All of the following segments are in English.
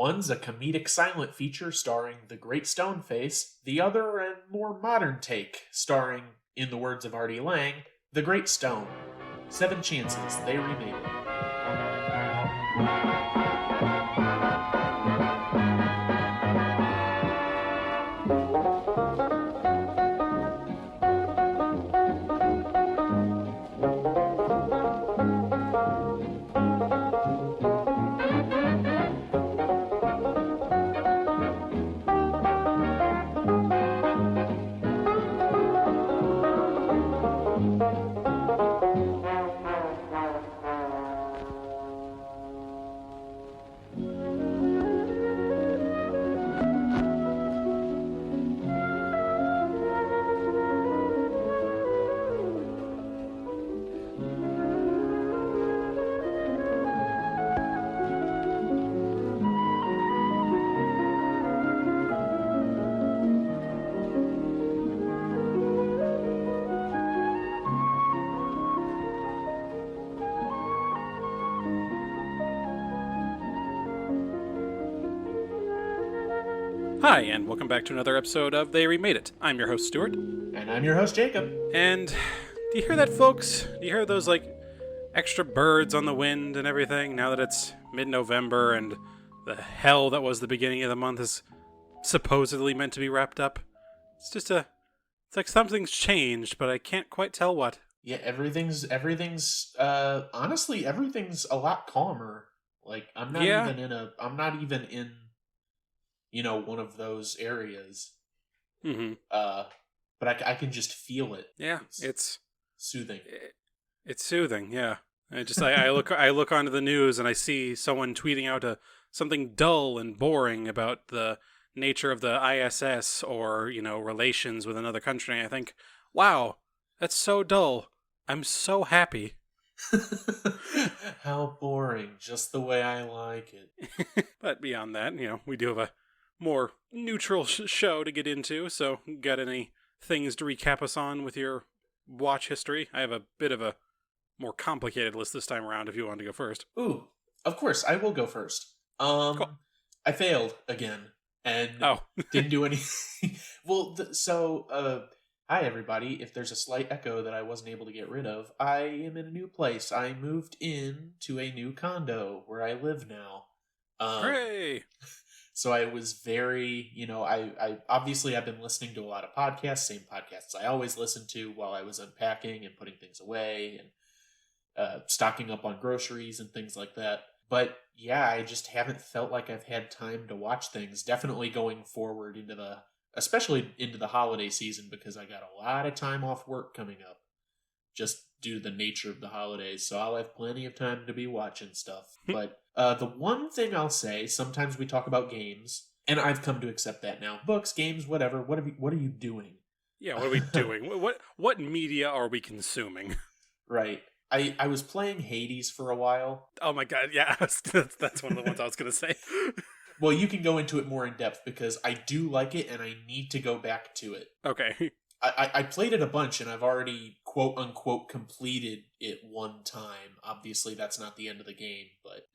One's a comedic silent feature starring the Great Stoneface, the other a more modern take starring, in the words of Artie Lang, the Great Stone. 7 chances, they remade it. Hi, and welcome back to another episode of They Remade It. I'm your host, Stuart. And I'm your host, Jacob. And do you hear that, folks? Do you hear those, extra birds on the wind and everything now that it's mid-November and the hell that was the beginning of the month is supposedly meant to be wrapped up? It's like something's changed, but I can't quite tell what. Yeah, everything's honestly, everything's a lot calmer. Like, I'm not even in one of those areas. Mm-hmm. But I can just feel it. Yeah, it's soothing. It's soothing, yeah. I look onto the news and I see someone tweeting out something dull and boring about the nature of the ISS or, relations with another country. And I think, wow, that's so dull. I'm so happy. How boring. Just the way I like it. But beyond that, we do have a more neutral show to get into, so got any things to recap us on with your watch history? I have a bit of a more complicated list this time around if you want to go first. Ooh, of course, I will go first. Cool. I failed again, and didn't do anything. Well, hi everybody. If there's a slight echo that I wasn't able to get rid of, I am in a new place. I moved in to a new condo where I live now. Hooray! So I was very, I obviously I've been listening to a lot of podcasts, same podcasts I always listen to while I was unpacking and putting things away and stocking up on groceries and things like that. But yeah, I just haven't felt like I've had time to watch things. Definitely going forward especially into the holiday season, because I got a lot of time off work coming up just due to the nature of the holidays. So I'll have plenty of time to be watching stuff. But the one thing I'll say, sometimes we talk about games, and I've come to accept that now. Books, games, whatever. What are you doing? Yeah, what are we doing? What media are we consuming? Right. I was playing Hades for a while. Oh my god, yeah. That's one of the ones I was going to say. Well, you can go into it more in depth because I do like it and I need to go back to it. Okay. I played it a bunch and I've already quote-unquote completed it one time. Obviously, that's not the end of the game,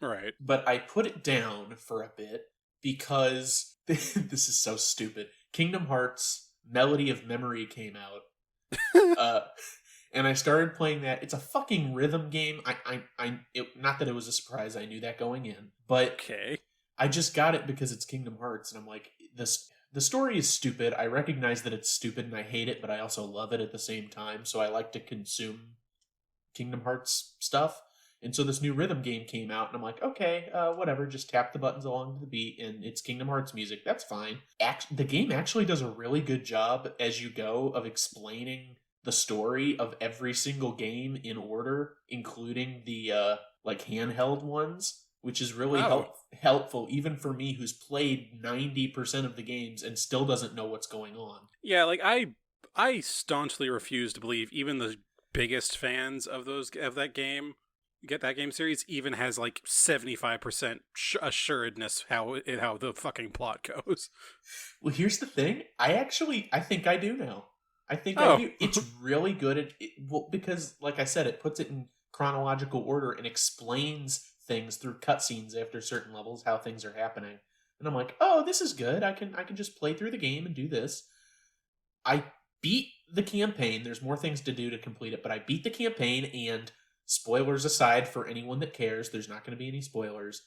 right. But I put it down for a bit because this is so stupid. Kingdom Hearts Melody of Memory came out. And I started playing that. It's a fucking rhythm game. Not that it was a surprise. I knew that going in. But okay. I just got it because it's Kingdom Hearts, and I'm like, the story is stupid. I recognize that it's stupid and I hate it, but I also love it at the same time, so I like to consume Kingdom Hearts stuff. And so this new rhythm game came out, and I'm like, okay, whatever, just tap the buttons along to the beat, and it's Kingdom Hearts music. That's fine. The game actually does a really good job as you go of explaining the story of every single game in order, including the handheld ones, which is really helpful even for me who's played 90% of the games and still doesn't know what's going on. Yeah, I staunchly refuse to believe even the biggest fans of that game series even has 75% assuredness how the fucking plot goes. Well, here's the thing. I think I do now. I do. It's really good at it, because, like I said, it puts it in chronological order and explains things through cutscenes after certain levels, how things are happening. And I'm like, oh, this is good. I can just play through the game and do this. I beat the campaign. There's more things to do to complete it, but I beat the campaign, and spoilers aside for anyone that cares, there's not going to be any spoilers.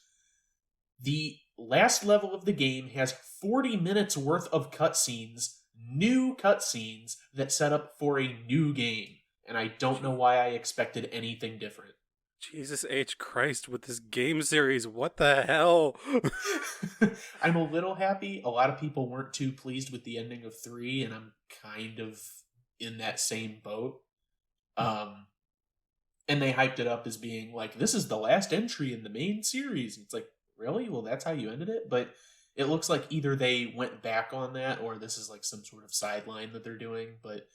The last level of the game has 40 minutes worth of cutscenes, new cutscenes that set up for a new game. And I don't know why I expected anything different. Jesus H. Christ with this game series. What the hell? I'm a little happy. A lot of people weren't too pleased with the ending of 3, and I'm kind of in that same boat. And they hyped it up as being like, this is the last entry in the main series. And it's like, really? Well, that's how you ended it? But it looks like either they went back on that, or this is like some sort of sideline that they're doing. But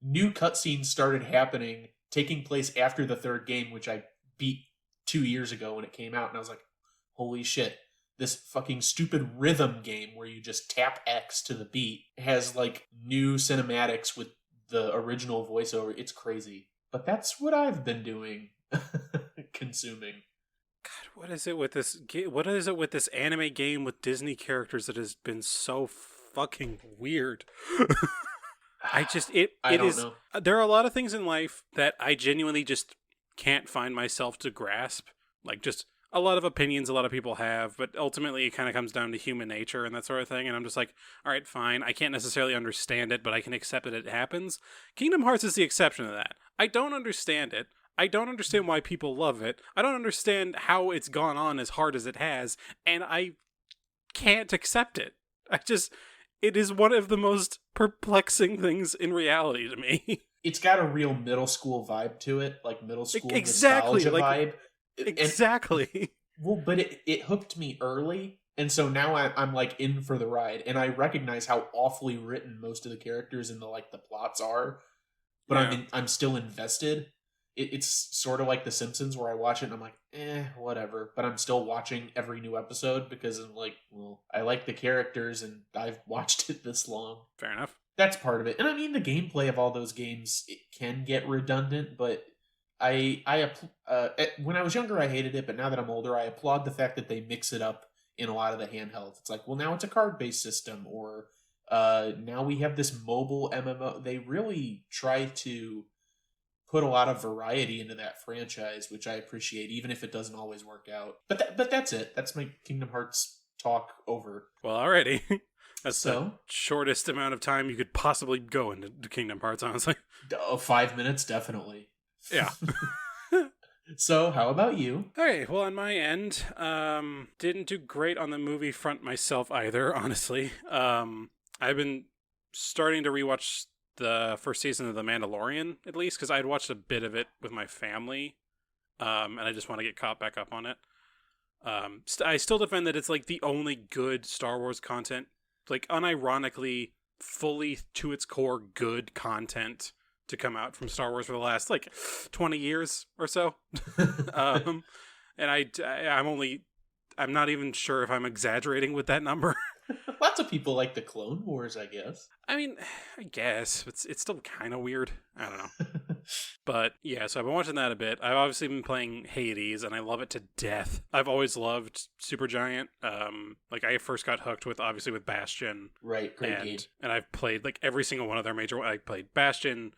new cutscenes started happening, taking place after the 3rd game, which I beat 2 years ago when it came out, and I was like, holy shit, this fucking stupid rhythm game where you just tap X to the beat has like new cinematics with the original voiceover. It's crazy. But that's what I've been doing. Consuming. God, what is it with this what is it with this anime game with Disney characters that has been so fucking weird? I don't know. There are a lot of things in life that I genuinely just can't find myself to grasp. Like, just a lot of opinions a lot of people have, but ultimately it kind of comes down to human nature and that sort of thing. And I'm just like, all right, fine. I can't necessarily understand it, but I can accept that it happens. Kingdom Hearts is the exception to that. I don't understand it. I don't understand why people love it. I don't understand how it's gone on as hard as it has, and I can't accept it. It is one of the most perplexing things in reality to me. It's got a real middle school vibe to it, like middle school exactly, nostalgia like, vibe. Exactly. Well, but it hooked me early, and so now I'm like in for the ride, and I recognize how awfully written most of the characters and the plots are, but Yeah. I'm still invested. It's sort of like The Simpsons, where I watch it and I'm like, whatever, but I'm still watching every new episode because I'm like, well, I like the characters and I've watched it this long. Fair enough. That's part of it. And I mean, the gameplay of all those games, it can get redundant, but when I was younger, I hated it, but now that I'm older, I applaud the fact that they mix it up in a lot of the handhelds. It's like, well, now it's a card-based system, or now we have this mobile MMO. They really try to put a lot of variety into that franchise, which I appreciate, even if it doesn't always work out. But that's it. That's my Kingdom Hearts talk over. Well, already. That's the shortest amount of time you could possibly go into Kingdom Hearts, honestly. 5 minutes, definitely. Yeah. So, how about you? Okay, well, on my end, didn't do great on the movie front myself either, honestly. I've been starting to rewatch the first season of The Mandalorian, at least, because I'd watched a bit of it with my family, and I just want to get caught back up on it. I still defend that it's like the only good Star Wars content, like unironically, fully to its core good content to come out from Star Wars for the last like 20 years or so. And I'm not even sure if I'm exaggerating with that number. Lots of people like the Clone Wars, I guess. I mean, I guess it's still kind of weird. I don't know. But yeah, so I've been watching that a bit. I've obviously been playing Hades, and I love it to death. I've always loved Supergiant. Like I first got hooked with Bastion. Right, great game. And I've played like every single one of their major. I played Bastion.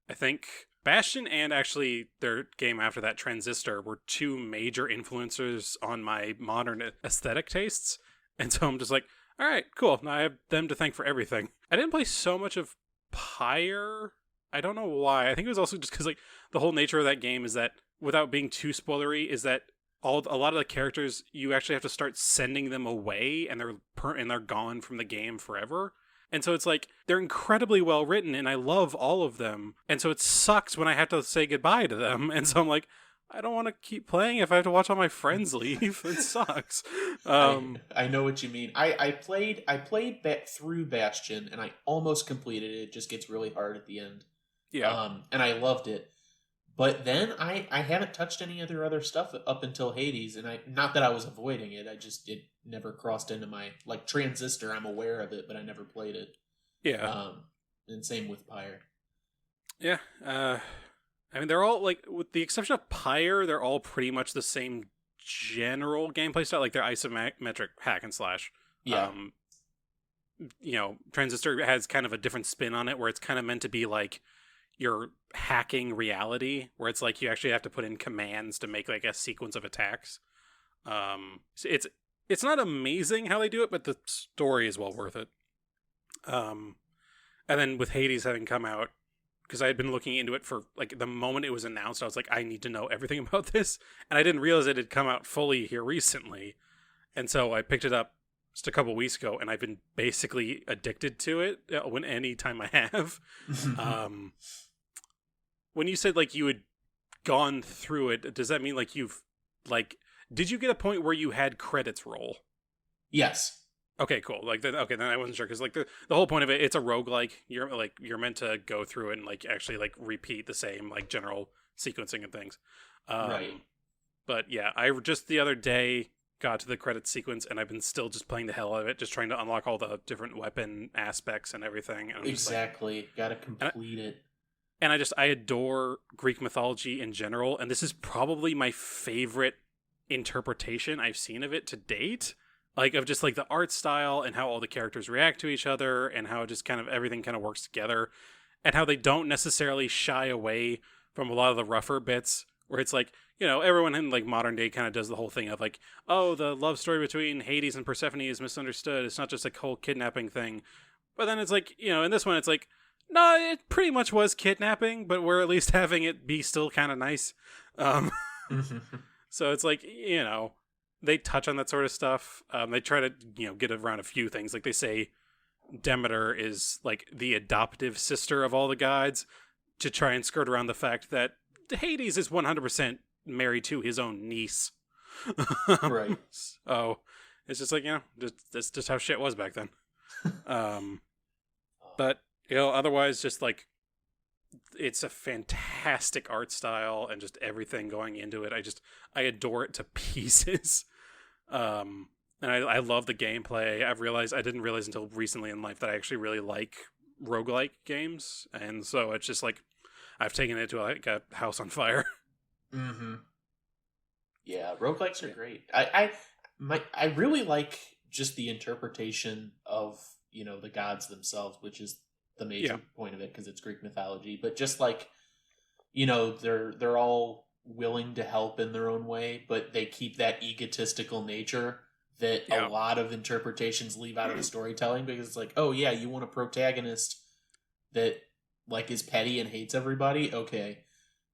I think Bastion and actually their game after that, Transistor, were two major influencers on my modern aesthetic tastes. And so I'm just like, all right, cool. Now I have them to thank for everything. I didn't play so much of Pyre. I don't know why. I think it was also just because like the whole nature of that game is that, without being too spoilery, is that a lot of the characters, you actually have to start sending them away, and they're gone from the game forever. And so it's like, they're incredibly well written, and I love all of them. And so it sucks when I have to say goodbye to them. And so I'm like, I don't want to keep playing if I have to watch all my friends leave. It sucks. I know what you mean. I played through Bastion, and I almost completed it. It just gets really hard at the end. Yeah. And I loved it. But then I haven't touched any other stuff up until Hades, and not that I was avoiding it. It never crossed into my, like, Transistor. I'm aware of it, but I never played it. Yeah. And same with Pyre. Yeah. I mean, they're all, like, with the exception of Pyre, they're all pretty much the same general gameplay style. Like, they're isometric hack and slash. Yeah. Transistor has kind of a different spin on it, where it's kind of meant to be like you're hacking reality, where it's like you actually have to put in commands to make like a sequence of attacks. So it's not amazing how they do it, but the story is well worth it. And then with Hades having come out, because I had been looking into it for like the moment it was announced, I was like, I need to know everything about this, and I didn't realize it had come out fully here recently, and so I picked it up just a couple weeks ago, and I've been basically addicted to it any time I have. When you said like you had gone through it, does that mean like you've like did you get a point where you had credits roll? Yes. Okay, cool. Then I wasn't sure because like the whole point of it, it's a roguelike. You're meant to go through it and like actually like repeat the same like general sequencing and things. Right. But yeah, I just the other day got to the credits sequence, and I've been still just playing the hell out of it, just trying to unlock all the different weapon aspects and everything. And exactly. Gotta complete it. And I adore Greek mythology in general, and this is probably my favorite interpretation I've seen of it to date. Like, of just, like, the art style and how all the characters react to each other and how just kind of everything kind of works together, and how they don't necessarily shy away from a lot of the rougher bits where it's like, everyone in, like, modern day kind of does the whole thing of, like, oh, the love story between Hades and Persephone is misunderstood. It's not just a whole kidnapping thing. But then it's like, in this one, it's like, no, it pretty much was kidnapping, but we're at least having it be still kind of nice. So it's like, they touch on that sort of stuff. They try to, get around a few things. Like they say Demeter is like the adoptive sister of all the gods, to try and skirt around the fact that Hades is 100% married to his own niece. Right. So it's just like, that's just how shit was back then. But, otherwise just like, it's a fantastic art style and just everything going into it. I adore it to pieces. And I love the gameplay. I didn't realize until recently in life that I actually really like roguelike games. And so it's just like, I've taken it to like a house on fire. Mm-hmm. Yeah, roguelikes are great. I really like just the interpretation of, the gods themselves, which is the major point of it because it's Greek mythology. But just like, they're all willing to help in their own way, but they keep that egotistical nature that a lot of interpretations leave out of the storytelling, because it's like, oh yeah, you want a protagonist that like is petty and hates everybody, okay.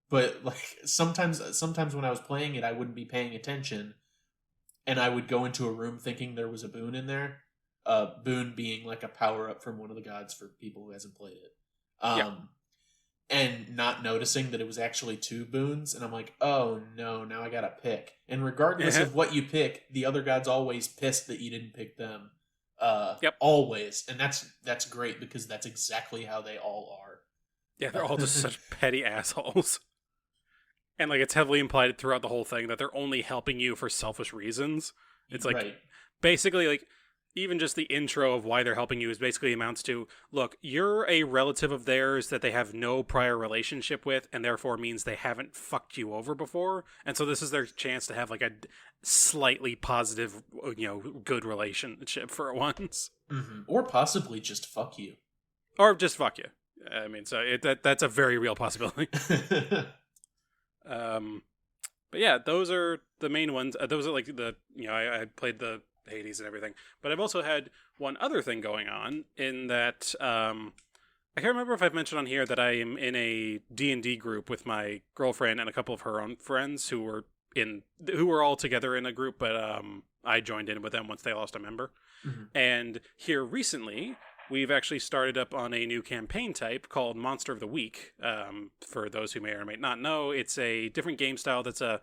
But like sometimes when I was playing it, I wouldn't be paying attention, and I would go into a room thinking there was a boon in there. Boon being like a power up from one of the gods for people who hasn't played it. And not noticing that it was actually 2 boons, and I'm like, oh no, now I gotta pick. And regardless of what you pick, the other god's always pissed that you didn't pick them. Always. And that's great, because that's exactly how they all are. Yeah, they're all just such petty assholes. And like, it's heavily implied throughout the whole thing that they're only helping you for selfish reasons. It's like, basically, like, even just the intro of why they're helping you is basically amounts to, look, you're a relative of theirs that they have no prior relationship with, and therefore means they haven't fucked you over before. And so this is their chance to have like a slightly positive, good relationship for once. Mm-hmm. Or possibly just fuck you. Or just fuck you. I mean, so that's a very real possibility. But yeah, those are the main ones. Those are like I played the Hades and everything, but I've also had one other thing going on in that I can't remember if I've mentioned on here that I am in a D&D group with my girlfriend and a couple of her own friends who were all together in a group, but I joined in with them once they lost a member. Mm-hmm. And here recently, we've actually started up on a new campaign type called Monster of the Week. For those who may or may not know, it's a different game style that's a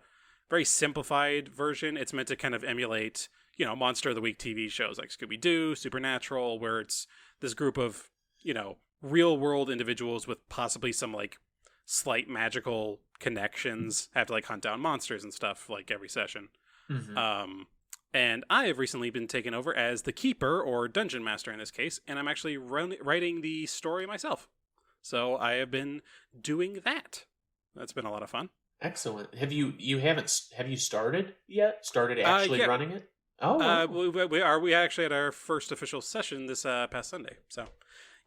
very simplified version. It's meant to kind of emulate, Monster of the Week TV shows like Scooby-Doo, Supernatural, where it's this group of, real-world individuals with possibly some, like, slight magical connections have to, like, hunt down monsters and stuff, like, every session. Mm-hmm. And I have recently been taken over as the keeper, or dungeon master in this case, and I'm actually writing the story myself. So I have been doing that. That's been a lot of fun. Excellent. Have you started yet? Started actually running it? Oh, wow. We actually had our first official session this past Sunday. So,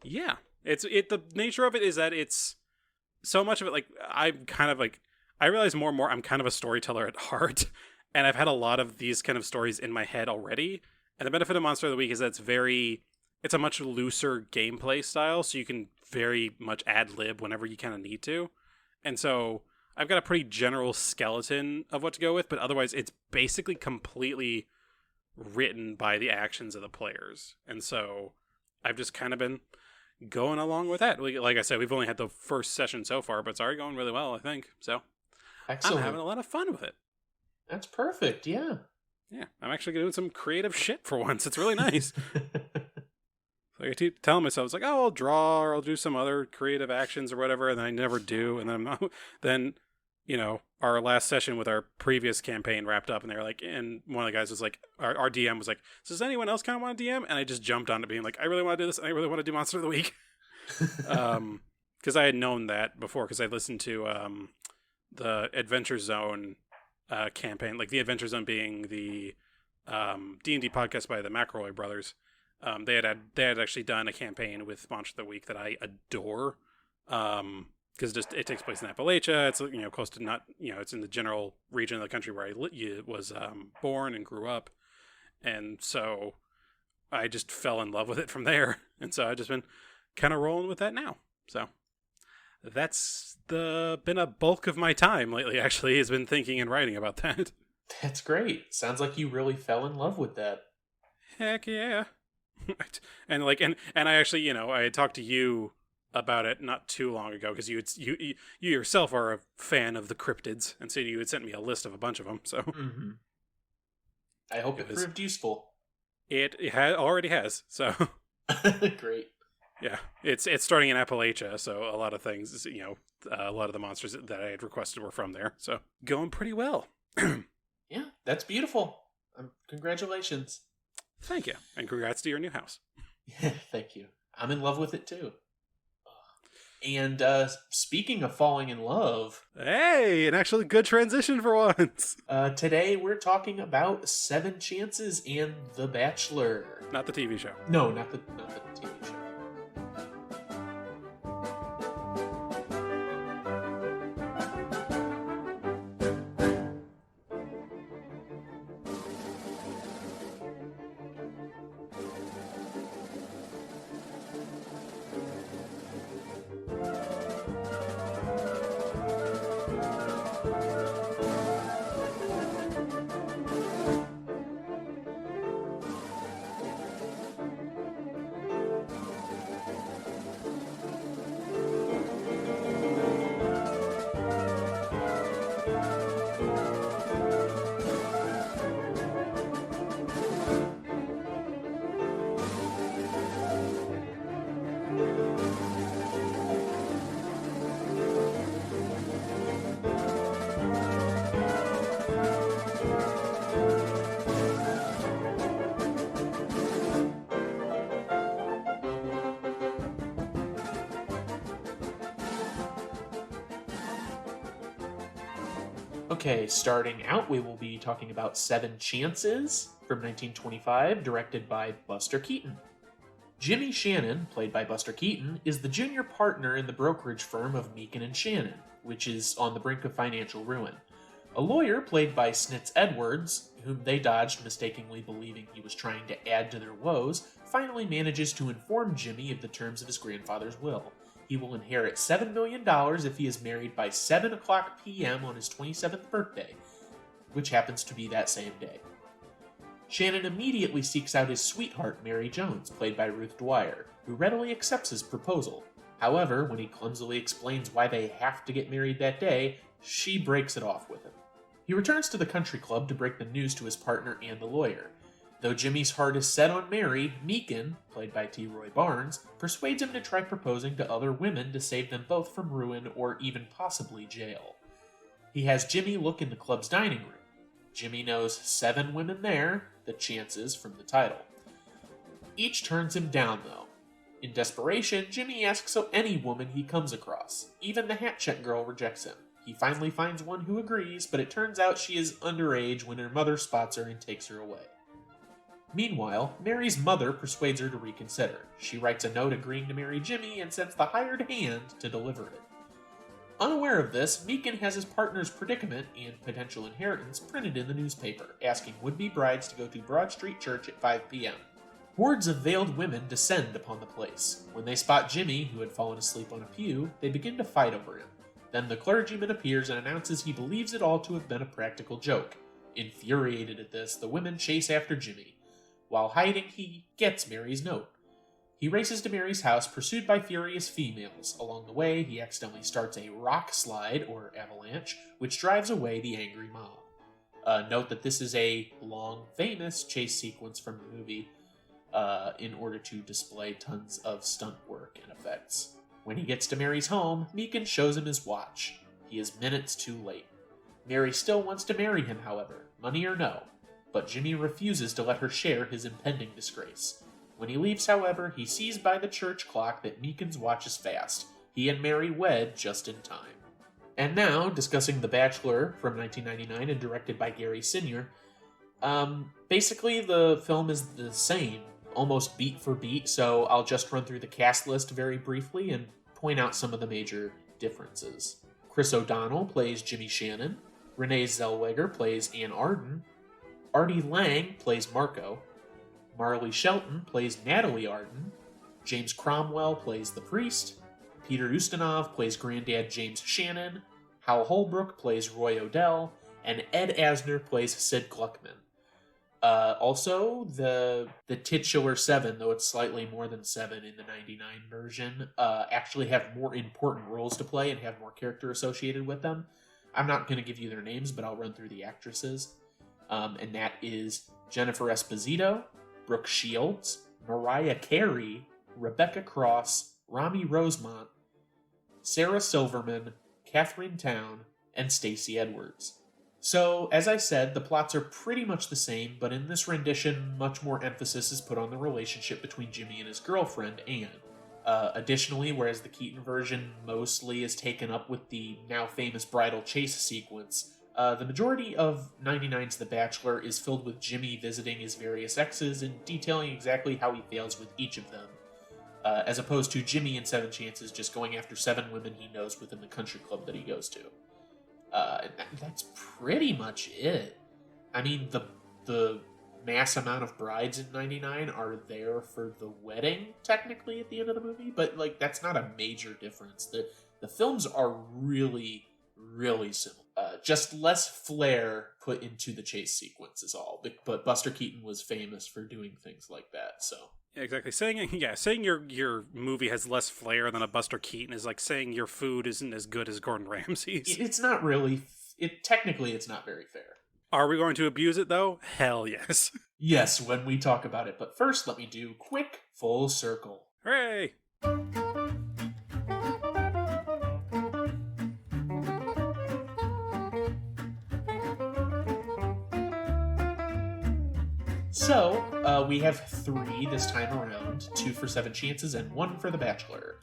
yeah, the nature of it is that it's so much of it. Like I'm kind of like I realize more and more I'm kind of a storyteller at heart, and I've had a lot of these kind of stories in my head already. And the benefit of Monster of the Week is that it's a much looser gameplay style, so you can very much ad lib whenever you kind of need to. And so I've got a pretty general skeleton of what to go with, but otherwise it's basically completely written by the actions of the players. And so I've just kind of been going along with that. Like I said, we've only had the first session so far, but it's already going really well, I think. So Excellent. I'm having a lot of fun with it. That's perfect, yeah. Yeah, I'm actually doing some creative shit for once. It's really nice. Like I keep telling myself, it's like, oh, I'll draw or I'll do some other creative actions or whatever, and then I never do. And then I'm not, then, our last session with our previous campaign wrapped up, and they're like, and one of the guys was like, our DM was like, does anyone else kind of want to DM? And I just jumped on it being like, I really want to do this, and I really want to do Monster of the Week. Because I had known that before, because I listened to the Adventure Zone campaign, like the Adventure Zone being the D&D podcast by the McElroy brothers. They had actually done a campaign with Monster of the Week that I adore, because it takes place in Appalachia. It's close to it's in the general region of the country where I was born and grew up, and so I just fell in love with it from there, and so I've just been kind of rolling with that now. So that's been a bulk of my time lately. Actually, has been thinking and writing about that. That's great. Sounds like you really fell in love with that. Heck yeah. And I actually, I had talked to you about it not too long ago, because you yourself are a fan of the cryptids, and so you had sent me a list of a bunch of them. So I hope it proved useful. It already has. So great. Yeah, it's starting in Appalachia, so a lot of things, a lot of the monsters that I had requested were from there. So going pretty well. Yeah, that's beautiful. Congratulations. Thank you. And congrats to your new house. Yeah, thank you. I'm in love with it too. And speaking of falling in love... Hey, an actually good transition for once. Today we're talking about 7 Chances and The Bachelor. Not the TV show. No, not the TV show. Okay, starting out, we will be talking about 7 Chances from 1925, directed by Buster Keaton. Jimmy Shannon, played by Buster Keaton, is the junior partner in the brokerage firm of Meakin and Shannon, which is on the brink of financial ruin. A lawyer, played by Snitz Edwards, whom they dodged mistakenly believing he was trying to add to their woes, finally manages to inform Jimmy of the terms of his grandfather's will. He will inherit $7 million if he is married by 7 o'clock p.m. on his 27th birthday, which happens to be that same day. Shannon immediately seeks out his sweetheart, Mary Jones, played by Ruth Dwyer, who readily accepts his proposal. However, when he clumsily explains why they have to get married that day, she breaks it off with him. He returns to the country club to break the news to his partner and the lawyer. Though Jimmy's heart is set on Mary, Meakin, played by T. Roy Barnes, persuades him to try proposing to other women to save them both from ruin or even possibly jail. He has Jimmy look in the club's dining room. Jimmy knows 7 women there, the chances from the title. Each turns him down, though. In desperation, Jimmy asks any woman he comes across. Even the hat check girl rejects him. He finally finds one who agrees, but it turns out she is underage when her mother spots her and takes her away. Meanwhile, Mary's mother persuades her to reconsider. She writes a note agreeing to marry Jimmy and sends the hired hand to deliver it. Unaware of this, Meakin has his partner's predicament and potential inheritance printed in the newspaper, asking would-be brides to go to Broad Street Church at 5 p.m. Hordes of veiled women descend upon the place. When they spot Jimmy, who had fallen asleep on a pew, they begin to fight over him. Then the clergyman appears and announces he believes it all to have been a practical joke. Infuriated at this, the women chase after Jimmy. While hiding, he gets Mary's note. He races to Mary's house, pursued by furious females. Along the way, he accidentally starts a rock slide, or avalanche, which drives away the angry mob. Note that this is a long, famous chase sequence from the movie, in order to display tons of stunt work and effects. When he gets to Mary's home, Meakin shows him his watch. He is minutes too late. Mary still wants to marry him, however, money or no, but Jimmy refuses to let her share his impending disgrace. When he leaves, however, he sees by the church clock that Meakin's watch is fast. He and Mary wed just in time. And now, discussing The Bachelor from 1999 and directed by Gary Sinyer, basically the film is the same, almost beat for beat, so I'll just run through the cast list very briefly and point out some of the major differences. Chris O'Donnell plays Jimmy Shannon, Renee Zellweger plays Ann Arden, Artie Lang plays Marco, Marley Shelton plays Natalie Arden, James Cromwell plays the priest, Peter Ustinov plays Granddad James Shannon, Hal Holbrook plays Roy Odell, and Ed Asner plays Sid Gluckman. Also, the titular 7, though it's slightly more than 7 in the 99 version, actually have more important roles to play and have more character associated with them. I'm not going to give you their names, but I'll run through the actresses. And that is Jennifer Esposito, Brooke Shields, Mariah Carey, Rebecca Cross, Rami Rosemont, Sarah Silverman, Catherine Town, and Stacey Edwards. So, as I said, the plots are pretty much the same, but in this rendition, much more emphasis is put on the relationship between Jimmy and his girlfriend, Anne. Additionally, whereas the Keaton version mostly is taken up with the now famous bridal chase sequence, the majority of 99's The Bachelor is filled with Jimmy visiting his various exes and detailing exactly how he fails with each of them, as opposed to Jimmy in 7 Chances just going after 7 women he knows within the country club that he goes to. That's pretty much it. I mean, the mass amount of brides in 99 are there for the wedding, technically, at the end of the movie, but, like, that's not a major difference. The films are really, really similar. Just less flair put into the chase sequence is all. But Buster Keaton was famous for doing things like that, so... Yeah, exactly. Saying your movie has less flair than a Buster Keaton is like saying your food isn't as good as Gordon Ramsay's. It's not really... Technically, it's not very fair. Are we going to abuse it, though? Hell yes. Yes, when we talk about it. But first, let me do quick full circle. Hooray! So, we have 3 this time around, 2 for 7 Chances and 1 for The Bachelor.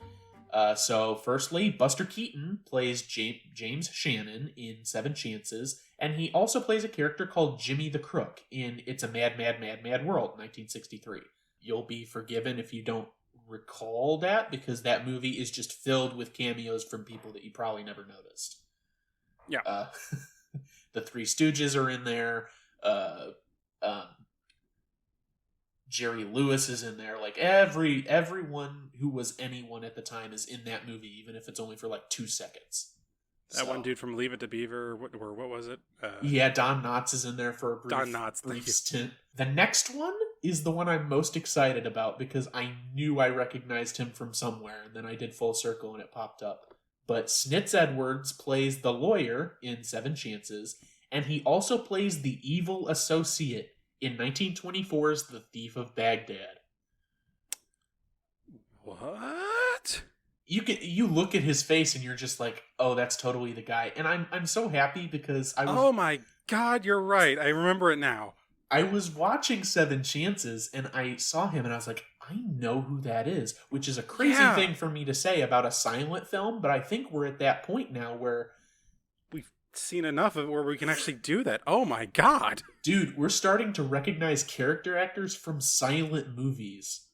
So, firstly, Buster Keaton plays James Shannon in 7 Chances, and he also plays a character called Jimmy the Crook in It's a Mad, Mad, Mad, Mad World, 1963. You'll be forgiven if you don't recall that, because that movie is just filled with cameos from people that you probably never noticed. Yeah. The Three Stooges are in there. Jerry Lewis is in there. Like, everyone who was anyone at the time is in that movie, even if it's only for like 2 seconds. That one dude from Leave It to Beaver, what was it? Yeah, Don Knotts is in there for a brief stint. The next one is the one I'm most excited about because I knew I recognized him from somewhere, and then I did full circle and it popped up. But Snitz Edwards plays the lawyer in 7 Chances, and he also plays the evil associate in 1924's The Thief of Baghdad. What? You look at his face and you're just like, oh, that's totally the guy. And I'm so happy because I was... Oh my god, you're right. I remember it now. I was watching 7 Chances and I saw him and I was like, I know who that is, which is a crazy thing for me to say about a silent film, but I think we're at that point now where seen enough of it where we can actually do that. Oh my god. Dude, we're starting to recognize character actors from silent movies.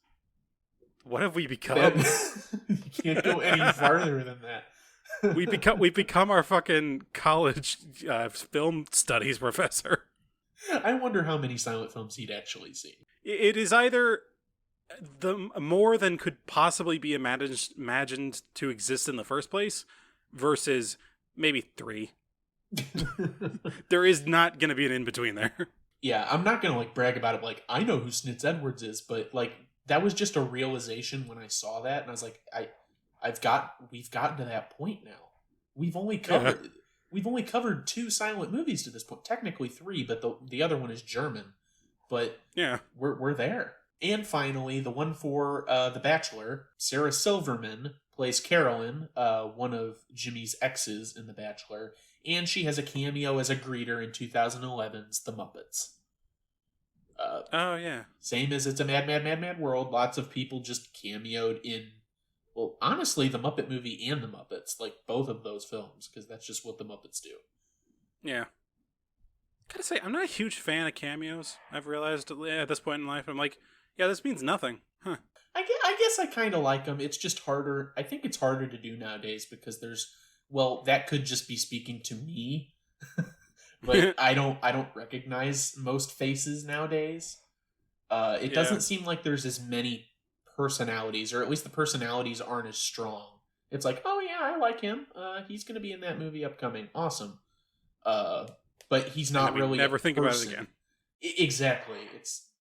What have we become? You can't go any farther than that. We've become our fucking college film studies professor. I wonder how many silent films he'd actually seen. It is either the more than could possibly be imagined to exist in the first place, versus maybe 3. There is not going to be an in-between there. Yeah, I'm not going to like brag about it like, I know who Snitz Edwards is, but like, that was just a realization when I saw that, and I was like, we've gotten to that point now. We've only covered 2 silent movies to this point. Technically 3, but the other one is German. But yeah, we're there. And finally, the one for The Bachelor, Sarah Silverman plays Carolyn, one of Jimmy's exes in The Bachelor, and she has a cameo as a greeter in 2011's The Muppets. Oh, yeah. Same as It's a Mad, Mad, Mad, Mad World. Lots of people just cameoed in, well, honestly, The Muppet Movie and The Muppets. Like, both of those films, because that's just what The Muppets do. Yeah. Gotta say, I'm not a huge fan of cameos. I've realized at this point in life, I'm like, yeah, this means nothing. Huh. I guess I kind of like them. It's just harder. I think it's harder to do nowadays because that could just be speaking to me. But I don't recognize most faces nowadays. It doesn't seem like there's as many personalities, or at least the personalities aren't as strong. It's like, oh yeah, I like him. He's going to be in that movie upcoming. Awesome. But he's not really. Never think about it again. Exactly.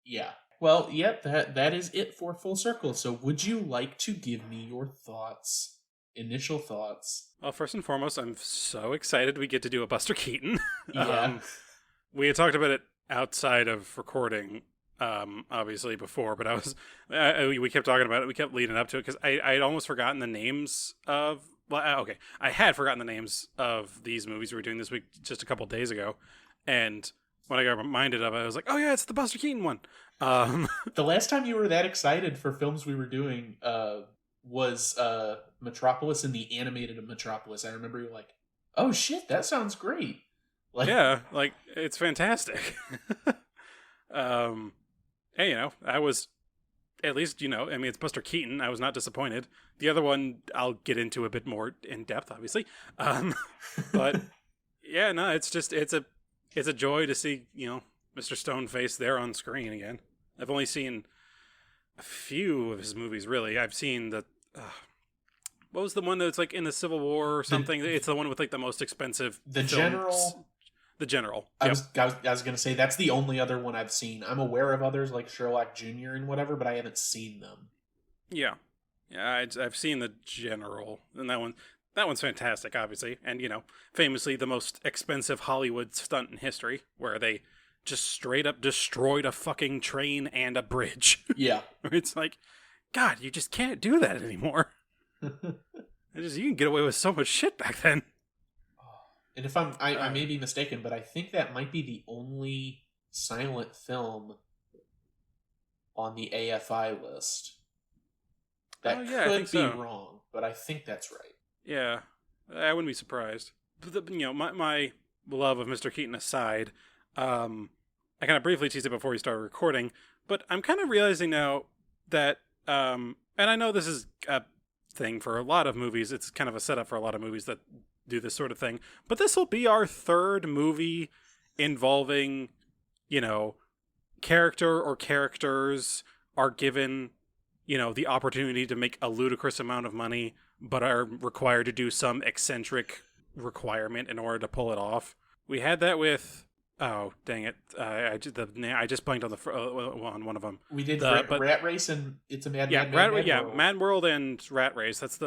Yeah. Well, yep. That is it for Full Circle. So, would you like to give me your thoughts? Initial thoughts. Well, first and foremost, I'm so excited we get to do a Buster Keaton. Yeah. We had talked about it outside of recording, obviously before, but we kept talking about it. We kept leading up to it because I'd almost forgotten the names of. Well, okay, I had forgotten the names of these movies we were doing this week just a couple days ago, and when I got reminded of it, I was like, "Oh yeah, it's the Buster Keaton one." The last time you were that excited for films we were doing was Metropolis and the animated Metropolis. I remember you're like, "Oh shit, that sounds great!" Like, yeah, like it's fantastic. And I was, at least, I mean, it's Buster Keaton. I was not disappointed. The other one I'll get into a bit more in depth, obviously. But yeah, no, it's a joy to see, Mr. Stoneface there on screen again. I've only seen a few of his movies, really. I've seen what was the one that's like in the Civil War or something? It's the one with like the most expensive. The General. The General. Yep. I was going to say that's the only other one I've seen. I'm aware of others like Sherlock Jr. and whatever, but I haven't seen them. Yeah. I've seen the General, and that one's fantastic, obviously, and famously the most expensive Hollywood stunt in history, where they just straight up destroyed a fucking train and a bridge. Yeah. It's like, God, you just can't do that anymore. You can get away with so much shit back then. And if I may be mistaken, but I think that might be the only silent film on the AFI list. That could be wrong, but I think that's right. Yeah, I wouldn't be surprised. But my love of Mr. Keaton aside, I kind of briefly teased it before we started recording, but I'm kind of realizing now that, and I know this is a thing for a lot of movies, it's kind of a setup for a lot of movies that do this sort of thing, but this will be our third movie involving, character or characters are given, the opportunity to make a ludicrous amount of money, but are required to do some eccentric requirement in order to pull it off. We had that with, oh dang it, I just blanked on on one of them. We did Rat Race and It's a Mad Mad World. Mad World and Rat Race. That's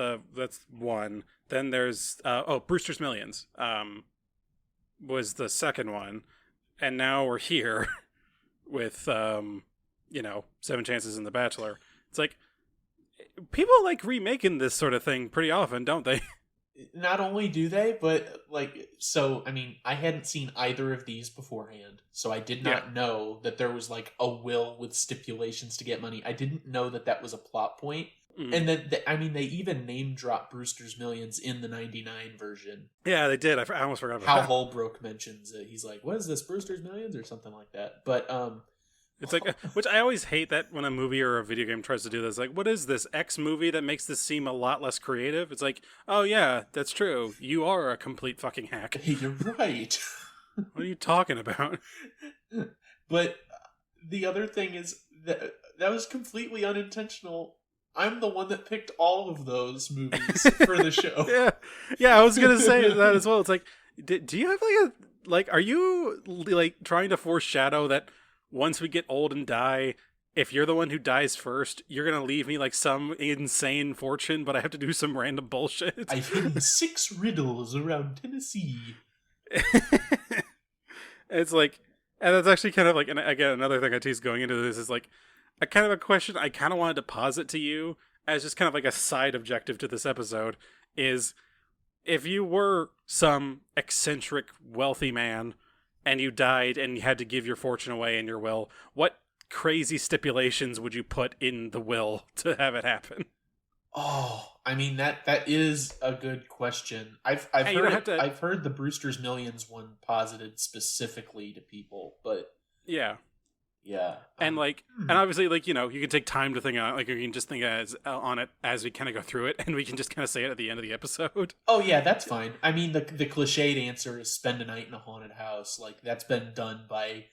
one. Then there's Brewster's Millions was the second one, and now we're here with 7 Chances in The Bachelor. It's like people like remaking this sort of thing pretty often, don't they? not only do they, but like, so, I mean, I hadn't seen either of these beforehand, so I did Yeah. not know that there was like a will with stipulations to get money. I didn't know that that was a plot point. Mm. And then, I mean, they even name drop Brewster's Millions in the 99 version. Yeah, they did. I almost forgot about Hal that. Holbrook mentions it. He's like, what is this, Brewster's Millions or something like that? But, It's like, which I always hate that when a movie or a video game tries to do this. Like, what is this X movie that makes this seem a lot less creative? It's like, oh yeah, that's true. You are a complete fucking hack. you're right. What are you talking about? But the other thing is that was completely unintentional. I'm the one that picked all of those movies for the show. Yeah. I was gonna say that as well. It's like, do you have are you like trying to foreshadow that once we get old and die, if you're the one who dies first, you're gonna leave me like some insane fortune, but I have to do some random bullshit? I've hidden 6 riddles around Tennessee. It's like, and that's actually kind of like, and again, another thing I tease going into this is like a kind of a question I kind of wanted to posit to you as just kind of like a side objective to this episode is, if you were some eccentric wealthy man and you died and you had to give your fortune away in your will, what crazy stipulations would you put in the will to have it happen? Oh, I mean that is a good question. I've heard the Brewster's Millions one posited specifically to people, but yeah. Yeah. And and obviously, like, you know, you can take time to think on it. Like, you can just think on it as we kind of go through it, and we can just kind of say it at the end of the episode. Oh yeah, that's fine. I mean, the cliched answer is spend a night in a haunted house. Like, that's been done by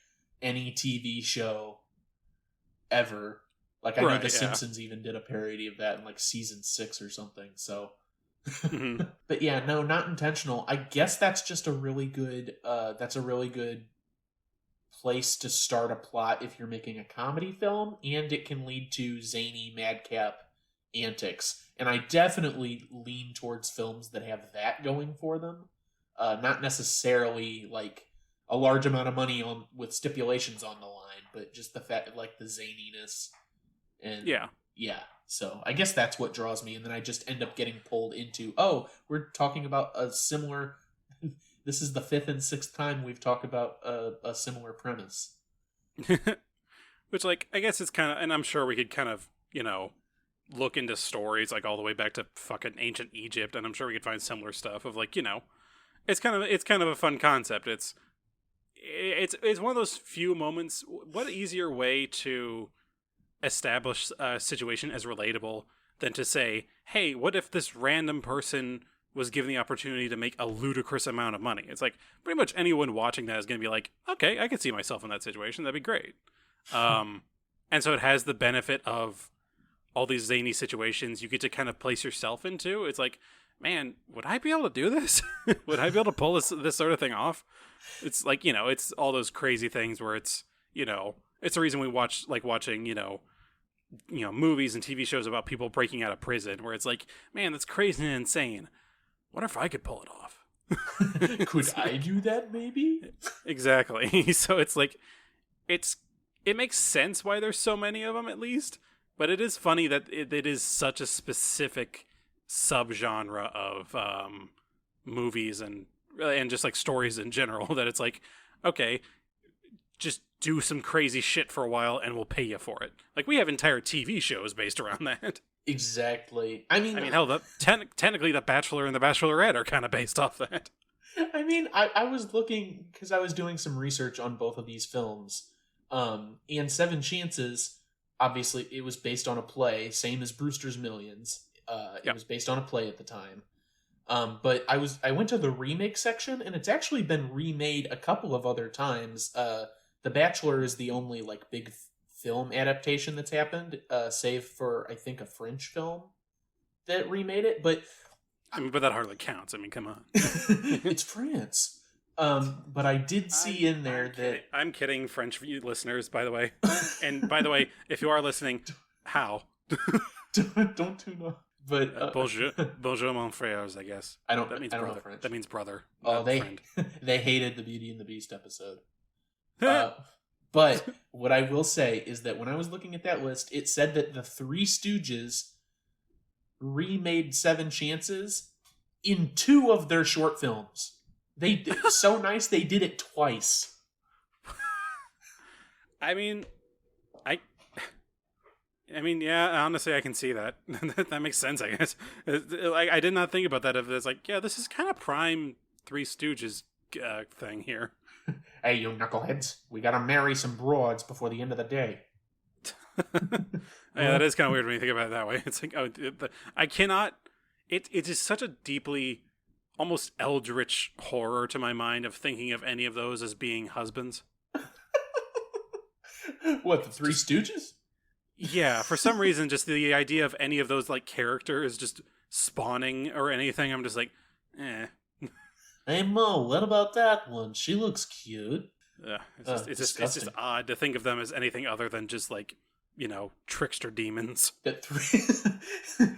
any TV show ever. Like, I know The Simpsons even did a parody of that in like season 6 or something. So, but yeah, no, not intentional. I guess that's just a really good. That's a really good place to start a plot if you're making a comedy film, and it can lead to zany madcap antics. And I definitely lean towards films that have that going for them. Not necessarily like a large amount of money on with stipulations on the line, but just the fact, like, the zaniness. And yeah. So I guess that's what draws me, and then I just end up getting pulled into, oh, we're talking about a similar. This is the 5th and 6th time we've talked about a similar premise. Which, like, I guess it's kind of, and I'm sure we could kind of, you know, look into stories like all the way back to fucking ancient Egypt, and I'm sure we could find similar stuff of, like, you know, it's kind of a fun concept. It's one of those few moments. What easier way to establish a situation as relatable than to say, hey, what if this random person was given the opportunity to make a ludicrous amount of money? It's like, pretty much anyone watching that is going to be like, okay, I could see myself in that situation. That'd be great. And so it has the benefit of all these zany situations you get to kind of place yourself into. It's like, man, would I be able to do this? Would I be able to pull this sort of thing off? It's like, you know, it's all those crazy things where it's, you know, it's the reason we watching, you know, movies and TV shows about people breaking out of prison, where it's like, man, that's crazy and insane. What if I could pull it off? Could I do that, maybe? Exactly. So it's like, it makes sense why there's so many of them, at least. But it is funny that it is such a specific subgenre of movies and just like stories in general that it's like, okay, just do some crazy shit for a while and we'll pay you for it. Like, we have entire TV shows based around that. Exactly. I mean, hell, technically The Bachelor and The Bachelorette are kind of based off that. I mean, I was looking, because I was doing some research on both of these films. And Seven Chances, obviously, it was based on a play, same as Brewster's Millions. It was based on a play at the time. But I went to the remake section, and it's actually been remade a couple of other times. The Bachelor is the only like big film adaptation that's happened, save for, I think, a French film that remade it. But I mean, but that hardly counts. I mean, come on. It's France. But I did see in there that... I'm kidding, French listeners, by the way. And by the way, if you are listening, how? Don't tune up. But bonjour, mon frères, I guess. That means brother. French. That means brother. Oh, they hated the Beauty and the Beast episode. But what I will say is that when I was looking at that list, it said that the Three Stooges remade Seven Chances, in 2 of their short films. So nice they did it twice. I mean, I yeah, honestly, I can see that. That makes sense, I guess. Like, I did not think about that. If it's like, yeah, this is kind of prime Three Stooges thing here. Hey, you knuckleheads, we gotta marry some broads before the end of the day. Yeah, that is kind of weird when you think about it that way. It's like, I cannot. It is such a deeply, almost eldritch horror to my mind of thinking of any of those as being husbands. What, the Three Stooges? Yeah, for some reason, just the idea of any of those like characters just spawning or anything, I'm just like, eh. Hey Mo, what about that one? She looks cute. Yeah, it's just odd to think of them as anything other than just like, trickster demons. That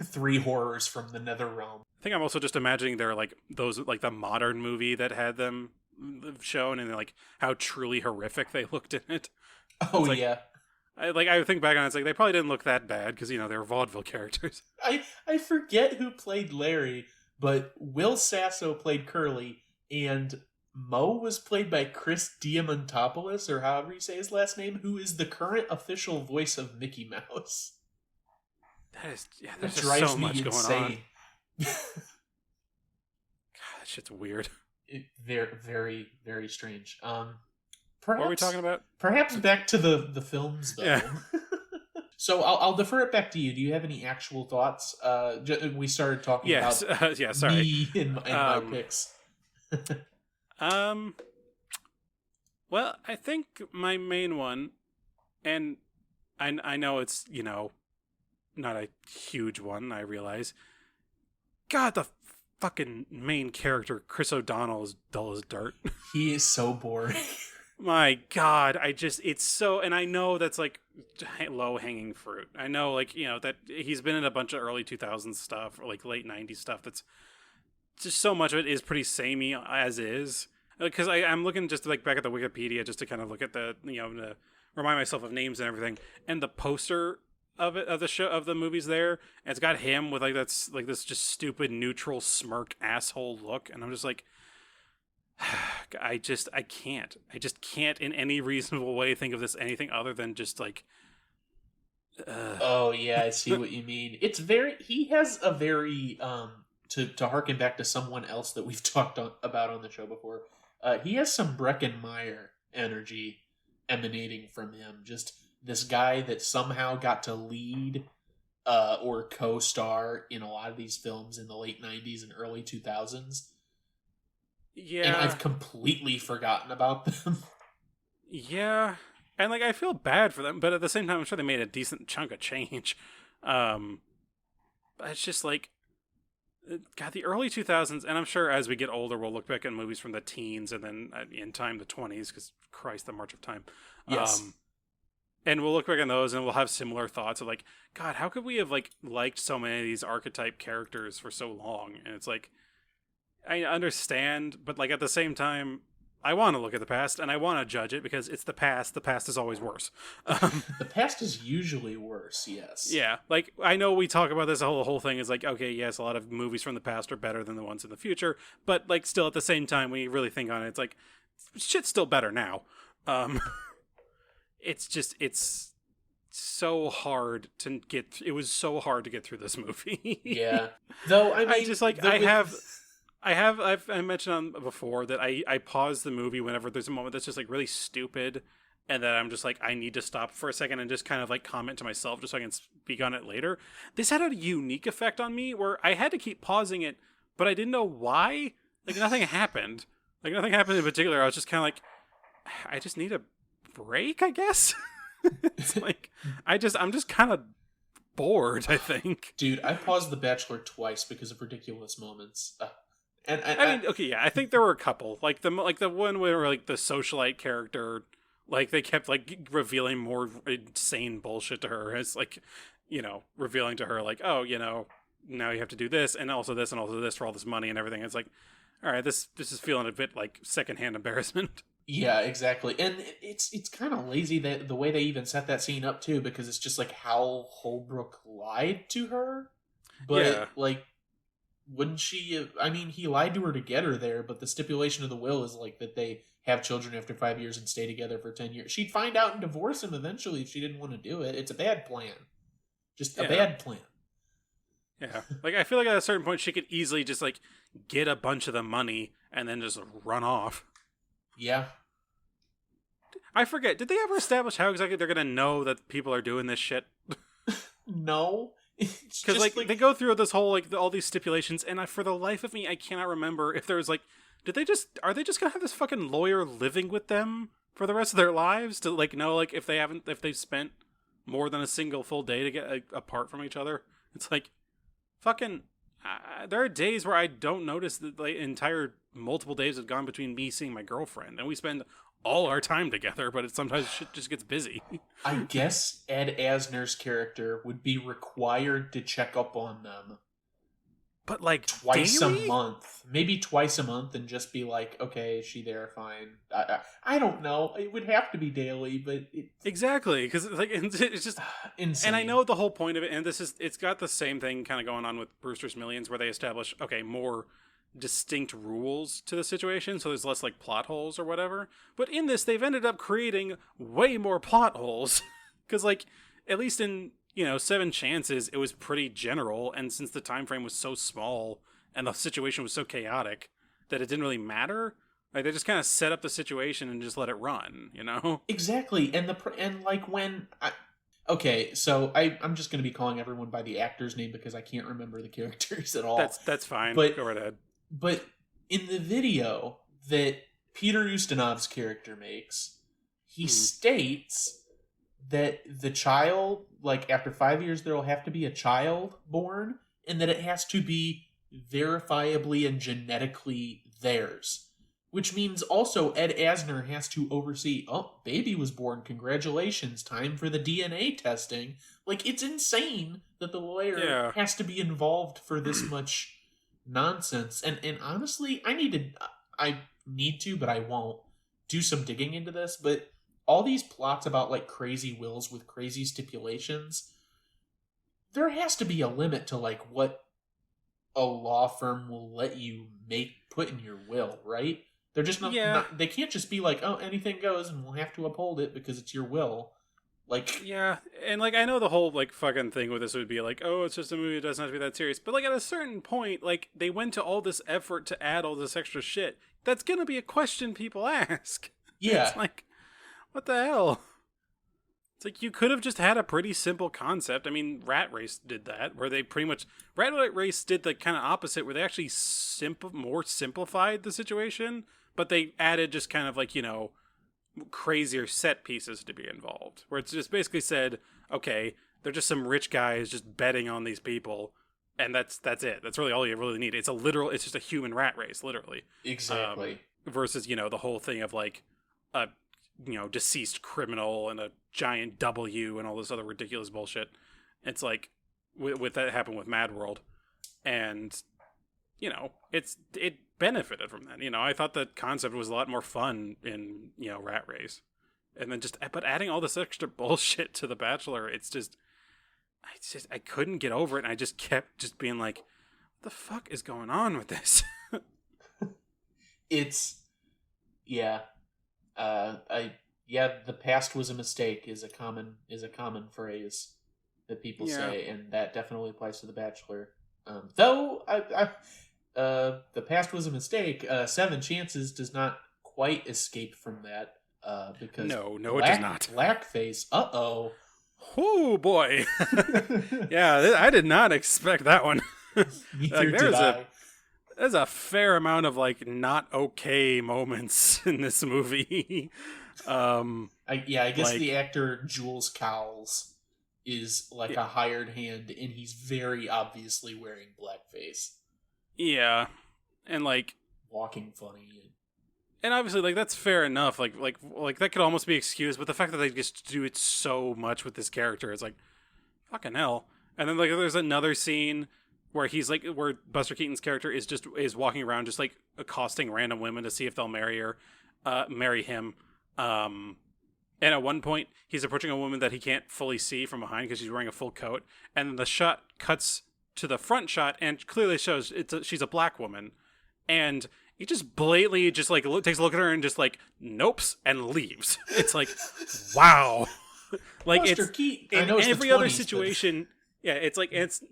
three horrors from the nether realm. I think I'm also just imagining they're like those, like the modern movie that had them shown and like how truly horrific they looked in it. Oh, like, yeah. I think back on it, it's like they probably didn't look that bad because, they're vaudeville characters. I forget who played Larry, but Will Sasso played Curly, and Mo was played by Chris Diamantopoulos, or however you say his last name, who is the current official voice of Mickey Mouse. There's just drives so me much insane. going on. God, that shit's weird. Very, very, very strange. Perhaps, what are we talking about? Perhaps back to the films, though. Yeah. So I'll defer it back to you. Do you have any actual thoughts? We started talking about sorry. me and my picks. Well, I think my main one, and I know it's, not a huge one, I realize. God, the fucking main character, Chris O'Donnell, is dull as dirt. He is so boring. My God, it's so, and I know that's like low hanging fruit. I know, like, that he's been in a bunch of early 2000s stuff or like late 90s stuff that's just so much of it is pretty samey as is. Because I'm looking just like back at the Wikipedia just to kind of look at the, to remind myself of names and everything. And the poster of the movies there, and it's got him with like that's like this just stupid neutral smirk asshole look, and I'm just like, I just can't in any reasonable way think of this anything other than just like Oh yeah, I see what you mean. He has a very to harken back to someone else that we've talked about on the show before. He has some Breckin Meyer energy emanating from him. Just this guy that somehow got to lead or co-star in a lot of these films in the late 90s and early 2000s. Yeah. And I've completely forgotten about them. Yeah. And like I feel bad for them, but at the same time I'm sure they made a decent chunk of change. But it's just like God, the early 2000s, and I'm sure as we get older we'll look back at movies from the teens and then in time the 20s, because Christ, the march of time. Yes. And we'll look back on those and we'll have similar thoughts of like, God, how could we have like liked so many of these archetype characters for so long? And it's like, I understand, but like at the same time, I want to look at the past and I want to judge it because it's the past. The past is always worse. The past is usually worse, yes. Yeah, like I know we talk about this, the whole thing is like, okay, yes, a lot of movies from the past are better than the ones in the future, but like still at the same time, when you really think on it, it's like, shit's still better now. It's so hard to get. It was so hard to get through this movie. Yeah, though I mean, I just like I've mentioned on before that I pause the movie whenever there's a moment that's just like really stupid, and that I'm just like, I need to stop for a second and just kind of like comment to myself just so I can speak on it later. This had a unique effect on me where I had to keep pausing it, but I didn't know why. Like nothing happened. Like nothing happened in particular. I was just kind of like, I just need a break, I guess. It's like I'm just kind of bored, I think. Dude, I paused The Bachelor twice because of ridiculous moments. And I mean, okay, yeah, I think there were a couple, like the one where like the socialite character, like they kept like revealing more insane bullshit to her. It's like, revealing to her like, oh, now you have to do this and also this for all this money and everything. It's like, all right, this is feeling a bit like secondhand embarrassment. Yeah, exactly. And it's kind of lazy that the way they even set that scene up too, because it's just like how Holbrook lied to her. But yeah. like wouldn't she? I mean, he lied to her to get her there, but the stipulation of the will is like that they have children after 5 years and stay together for 10 years. She'd find out and divorce him eventually if she didn't want to do it. It's a bad plan. Just a bad plan. Yeah. Like, I feel like at a certain point she could easily just, like, get a bunch of the money and then just run off. Yeah. I forget, did they ever establish how exactly they're gonna know that people are doing this shit? No. Because, like, they go through this whole, like, all these stipulations, and for the life of me, I cannot remember if there was, like, are they just gonna have this fucking lawyer living with them for the rest of their lives to, like, know, like, if they've spent more than a single full day to get apart from each other? It's like, fucking, there are days where I don't notice that, like, entire multiple days have gone between me seeing my girlfriend, and we spend all our time together, but sometimes shit just gets busy. I guess Ed Asner's character would be required to check up on them. But, like, twice daily? a month. Maybe twice a month, and just be like, okay, is she there? Fine. I don't know. It would have to be daily, but... Exactly, because, like, it's just... insane. And I know the whole point of it, and it's got the same thing kind of going on with Brewster's Millions, where they establish, okay, more distinct rules to the situation, so there's less, like, plot holes or whatever. But in this, they've ended up creating way more plot holes. Because, like, at least in, 7 Chances, it was pretty general, and since the time frame was so small, and the situation was so chaotic, that it didn't really matter. Like, they just kind of set up the situation and just let it run, Exactly, and like when... Okay, so I'm just going to be calling everyone by the actor's name because I can't remember the characters at all. That's fine. But, go right ahead. But in the video that Peter Ustinov's character makes, he states that the child, like, after 5 years, there will have to be a child born, and that it has to be verifiably and genetically theirs. Which means also Ed Asner has to oversee, oh, baby was born, congratulations, time for the DNA testing. Like, it's insane that the lawyer has to be involved for this much nonsense. And honestly, I need to, but I won't, do some digging into this. But all these plots about, like, crazy wills with crazy stipulations, there has to be a limit to, like, what a law firm will let you put in your will, right? They're just not, they can't just be like, oh, anything goes and we'll have to uphold it because it's your will. Like, yeah, and, like, I know the whole, like, fucking thing with this would be like, oh, it's just a movie, it doesn't have to be that serious. But, like, at a certain point, like, they went to all this effort to add all this extra shit. That's gonna be a question people ask. Yeah. It's like, what the hell? It's like, you could have just had a pretty simple concept. I mean, Rat Race did that, where they pretty much... Rat Race did the kind of opposite, where they actually more simplified the situation, but they added just kind of, like, crazier set pieces to be involved, where it's just basically said, okay, they're just some rich guys just betting on these people, and that's it. That's really all you really need. It's just a human rat race, literally. Exactly. Versus, the whole thing of, like, a, deceased criminal and a giant W and all this other ridiculous bullshit. It's like, with that happened with Mad World, and, it benefited from that. I thought the concept was a lot more fun in, Rat Race. And then but adding all this extra bullshit to The Bachelor, I couldn't get over it, and I just kept just being like, what the fuck is going on with this? The past was a mistake is a common phrase that people say, and that definitely applies to The Bachelor. Though the past was a mistake, 7 Chances does not quite escape from that, because no, it does not. Blackface, uh-oh. Oh boy. Yeah, I did not expect that one. Neither did I. There's a fair amount of, like, not okay moments in this movie. I guess the actor Jules Cowles is like a hired hand, and he's very obviously wearing blackface. Yeah, and, like, walking funny. And obviously, like, that's fair enough. Like that could almost be excused, but the fact that they just do it so much with this character is like, fucking hell. And then, like, there's another scene where where Buster Keaton's character is walking around just, like, accosting random women to see if they'll marry him. And at one point, he's approaching a woman that he can't fully see from behind because she's wearing a full coat. And then the shot cuts to the front shot and clearly shows she's a black woman, and he just blatantly just like takes a look at her and just like nopes and leaves. It's like, wow. Like Buster Keaton, I know in it's every the 20s, other situation, yeah, it's like it's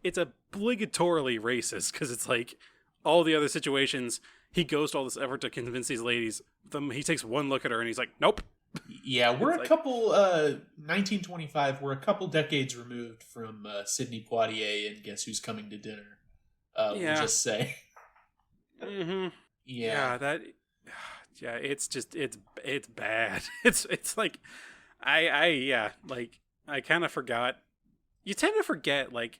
obligatorily racist, because it's like all the other situations he goes to all this effort to convince these ladies. He takes one look at her and he's like, nope. Yeah, we're a couple 1925. We're a couple decades removed from Sidney Poitier and Guess Who's Coming to Dinner. We'll just say. Mm-hmm. Yeah, it's just it's bad. It's like I kind of forgot. You tend to forget, like,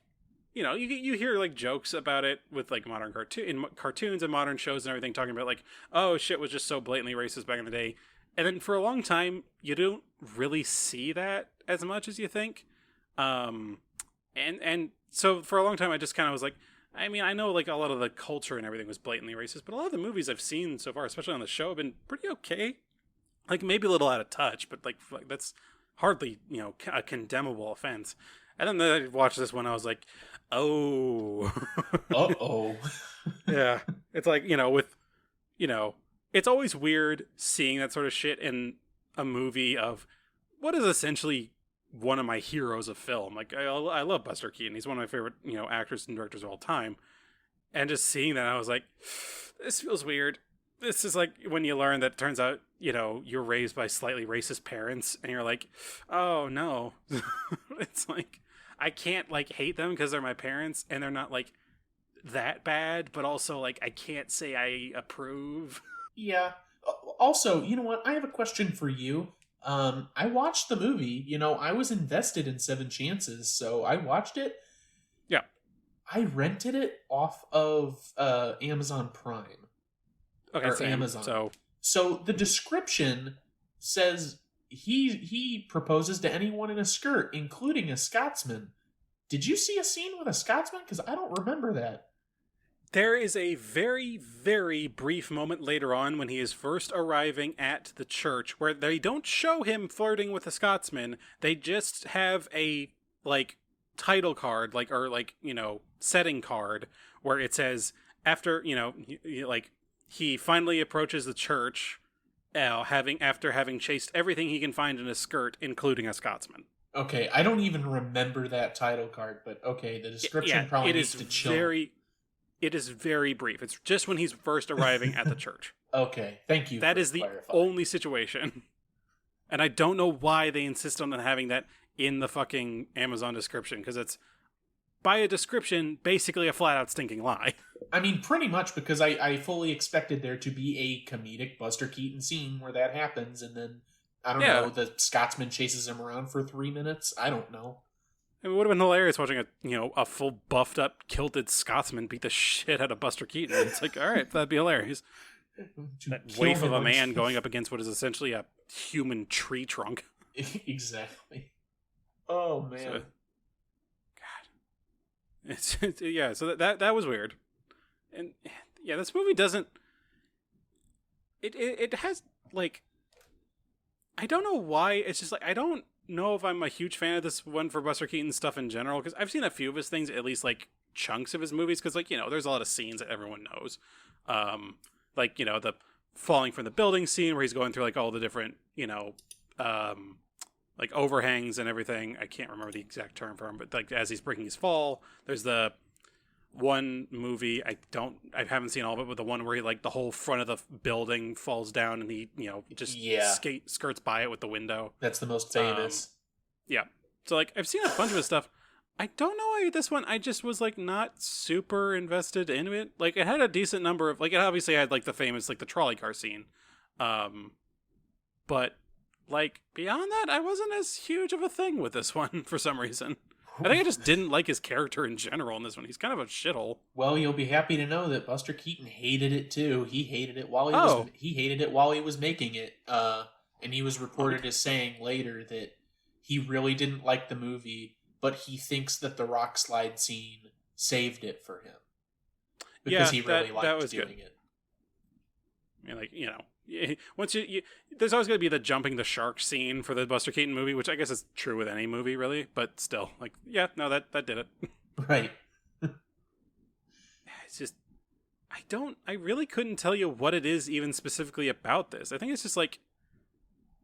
you know, you hear like jokes about it with like modern cartoons and modern shows and everything, talking about like, oh, shit was just so blatantly racist back in the day, and then for a long time you don't really see that as much as you think, and so for a long time I just kind of was like, I mean, I know like a lot of the culture and everything was blatantly racist, but a lot of the movies I've seen so far, especially on the show, have been pretty okay. Like maybe a little out of touch, but like that's hardly, you know, a condemnable offense. And then I watched this one, I was like, oh. Uh-oh. Yeah. It's like, it's always weird seeing that sort of shit in a movie of what is essentially one of my heroes of film. Like, I love Buster Keaton. He's one of my favorite, actors and directors of all time. And just seeing that, I was like, this feels weird. This is like when you learn that it turns out, you're raised by slightly racist parents, and you're like, oh no. It's like, I can't like hate them because they're my parents and they're not like that bad, but also like I can't say I approve. Yeah. Also, you know what? I have a question for you. I watched the movie. I was invested in Seven Chances, so I watched it. Yeah. I rented it off of Amazon Prime. Okay, or same. Amazon. So the description says he proposes to anyone in a skirt, including a Scotsman. Did you see a scene with a Scotsman? Because I don't remember that. There is a very, very brief moment later on when he is first arriving at the church where they don't show him flirting with a Scotsman. They just have a, like, title card, setting card where it says, after, he finally approaches the church, after having chased everything he can find in a skirt, including a Scotsman. Okay, I don't even remember that title card, but okay, the description probably needs to chill. It is very brief. It's just when he's first arriving at the church. Okay, thank you. That is the only situation. And I don't know why they insist on having that in the fucking Amazon description, because it's, by a description, basically a flat-out stinking lie. I mean, pretty much, because I fully expected there to be a comedic Buster Keaton scene where that happens, and then, I don't know, the Scotsman chases him around for 3 minutes? I don't know. It would have been hilarious watching a full buffed up kilted Scotsman beat the shit out of Buster Keaton. It's like, all right, that'd be hilarious. That waif of a man going up against what is essentially a human tree trunk. Exactly. Oh man. So, God. Yeah. So that was weird, and yeah, this movie doesn't. It has like. I don't know why. It's just like I don't know if I'm a huge fan of this one for Buster Keaton stuff in general, because I've seen a few of his things, at least like chunks of his movies, because like there's a lot of scenes that everyone knows, the falling from the building scene where he's going through like all the different like overhangs and everything. I can't remember the exact term for him, but like as he's breaking his fall, there's the one movie I haven't seen all of it, but the one where he like the whole front of the building falls down and he just skirts by it with the window. That's the most famous. Yeah. So like I've seen a bunch of his stuff. I don't know why this one I just was like not super invested in it. Like it had a decent number of, like, it obviously had like the famous like the trolley car scene, but like beyond that I wasn't as huge of a thing with this one for some reason. I think I just didn't like his character in general in this one. He's kind of a shithole. Well, you'll be happy to know that Buster Keaton hated it too. He hated it while he hated it while he was making it. And he was reported as saying later that he really didn't like the movie, but he thinks that the rock slide scene saved it for him because he really liked doing it. I mean, like once there's always going to be the jumping the shark scene for the Buster Keaton movie, which I guess is true with any movie, really. But still, like, yeah, no, that did it. Right. It's just, I really couldn't tell you what it is even specifically about this. I think it's just like,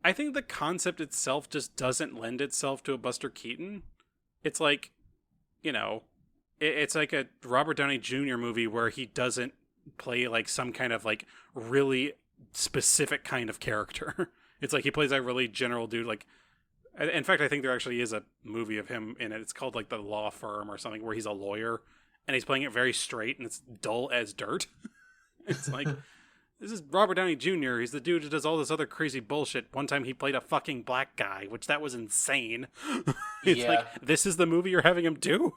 I think the concept itself just doesn't lend itself to a Buster Keaton. It's like, you know, it's like a Robert Downey Jr. movie where he doesn't play like some kind of like really specific kind of character. It's like he plays that really general dude. Like, in fact, I think there actually is a movie of him in it. It's called like The Law Firm or something, where he's a lawyer and he's playing it very straight and it's dull as dirt. It's like, this is Robert Downey Jr. He's the dude who does all this other crazy bullshit. One time he played a fucking black guy, which that was insane. It's like, this is the movie you're having him do?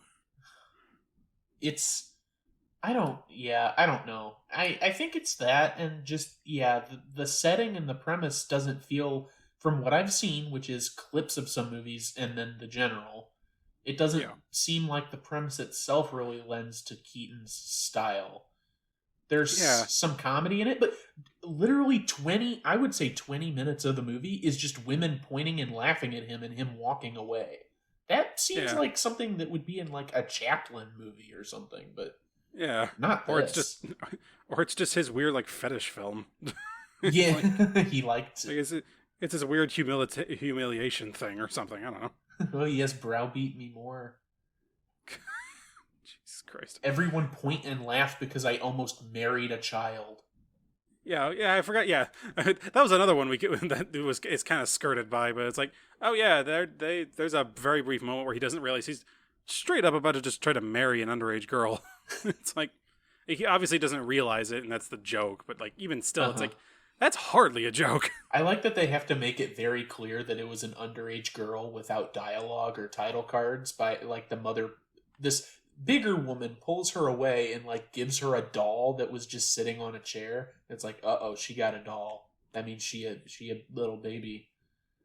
I don't know. I think it's that, and just, the setting and the premise doesn't feel, from what I've seen, which is clips of some movies and then the general, it doesn't seem like the premise itself really lends to Keaton's style. There's some comedy in it, but literally 20 minutes of the movie is just women pointing and laughing at him and him walking away. That seems like something that would be in like a Chaplin movie or something, but not this. Or it's just his weird like fetish film. Yeah, like, he liked it. Like, it's his weird humiliation thing or something. I don't know. Oh yes, browbeat me more. Jesus Christ! Everyone point and laugh because I almost married a child. Yeah, I forgot. Yeah, that was another one it's kind of skirted by, but it's like, oh yeah, there's a very brief moment where he doesn't realize he's straight up about to just try to marry an underage girl. It's like, he obviously doesn't realize it, and that's the joke. But like, even still, it's like, that's hardly a joke. I like that they have to make it very clear that it was an underage girl without dialogue or title cards by like the mother. This bigger woman pulls her away and like gives her a doll that was just sitting on a chair. It's like, she got a doll. That means she a little baby.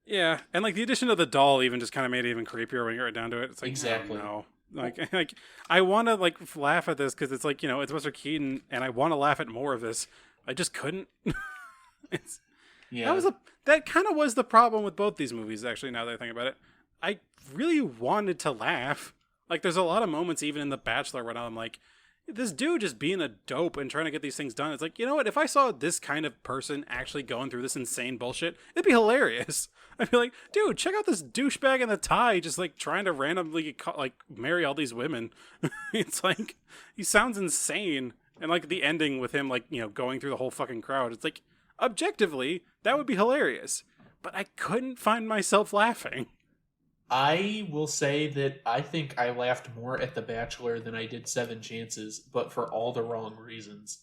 Yeah, and like the addition of the doll even just kind of made it even creepier when you get down to it. It's like, exactly. Oh, no. Like I want to like laugh at this because it's like, it's Buster Keaton, and I want to laugh at more of this. I just couldn't. That kind of was the problem with both these movies. Actually, now that I think about it, I really wanted to laugh. Like, there's a lot of moments, even in The Bachelor, where I'm like, this dude just being a dope and trying to get these things done. It's like, you know what? If I saw this kind of person actually going through this insane bullshit, it'd be hilarious. I'd be like, dude, check out this douchebag in the tie just, like, trying to randomly, like, marry all these women. It's like, he sounds insane. And, like, the ending with him, like, going through the whole fucking crowd. It's like, objectively, that would be hilarious. But I couldn't find myself laughing. I will say that I think I laughed more at The Bachelor than I did Seven Chances, but for all the wrong reasons.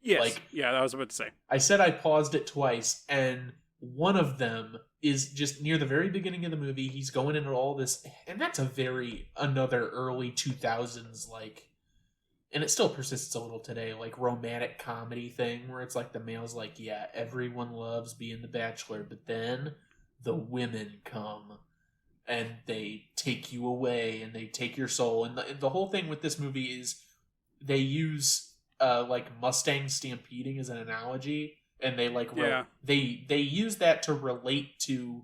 Yes. That was what I was about to say. I said I paused it twice, and one of them is just near the very beginning of the movie. He's going into all this, and that's another early 2000s, like, and it still persists a little today, like romantic comedy thing where it's like the male's like, yeah, everyone loves being the bachelor, but then the women come and they take you away and they take your soul. And the whole thing with this movie is they use like Mustang stampeding as an analogy, and they like they use that to relate to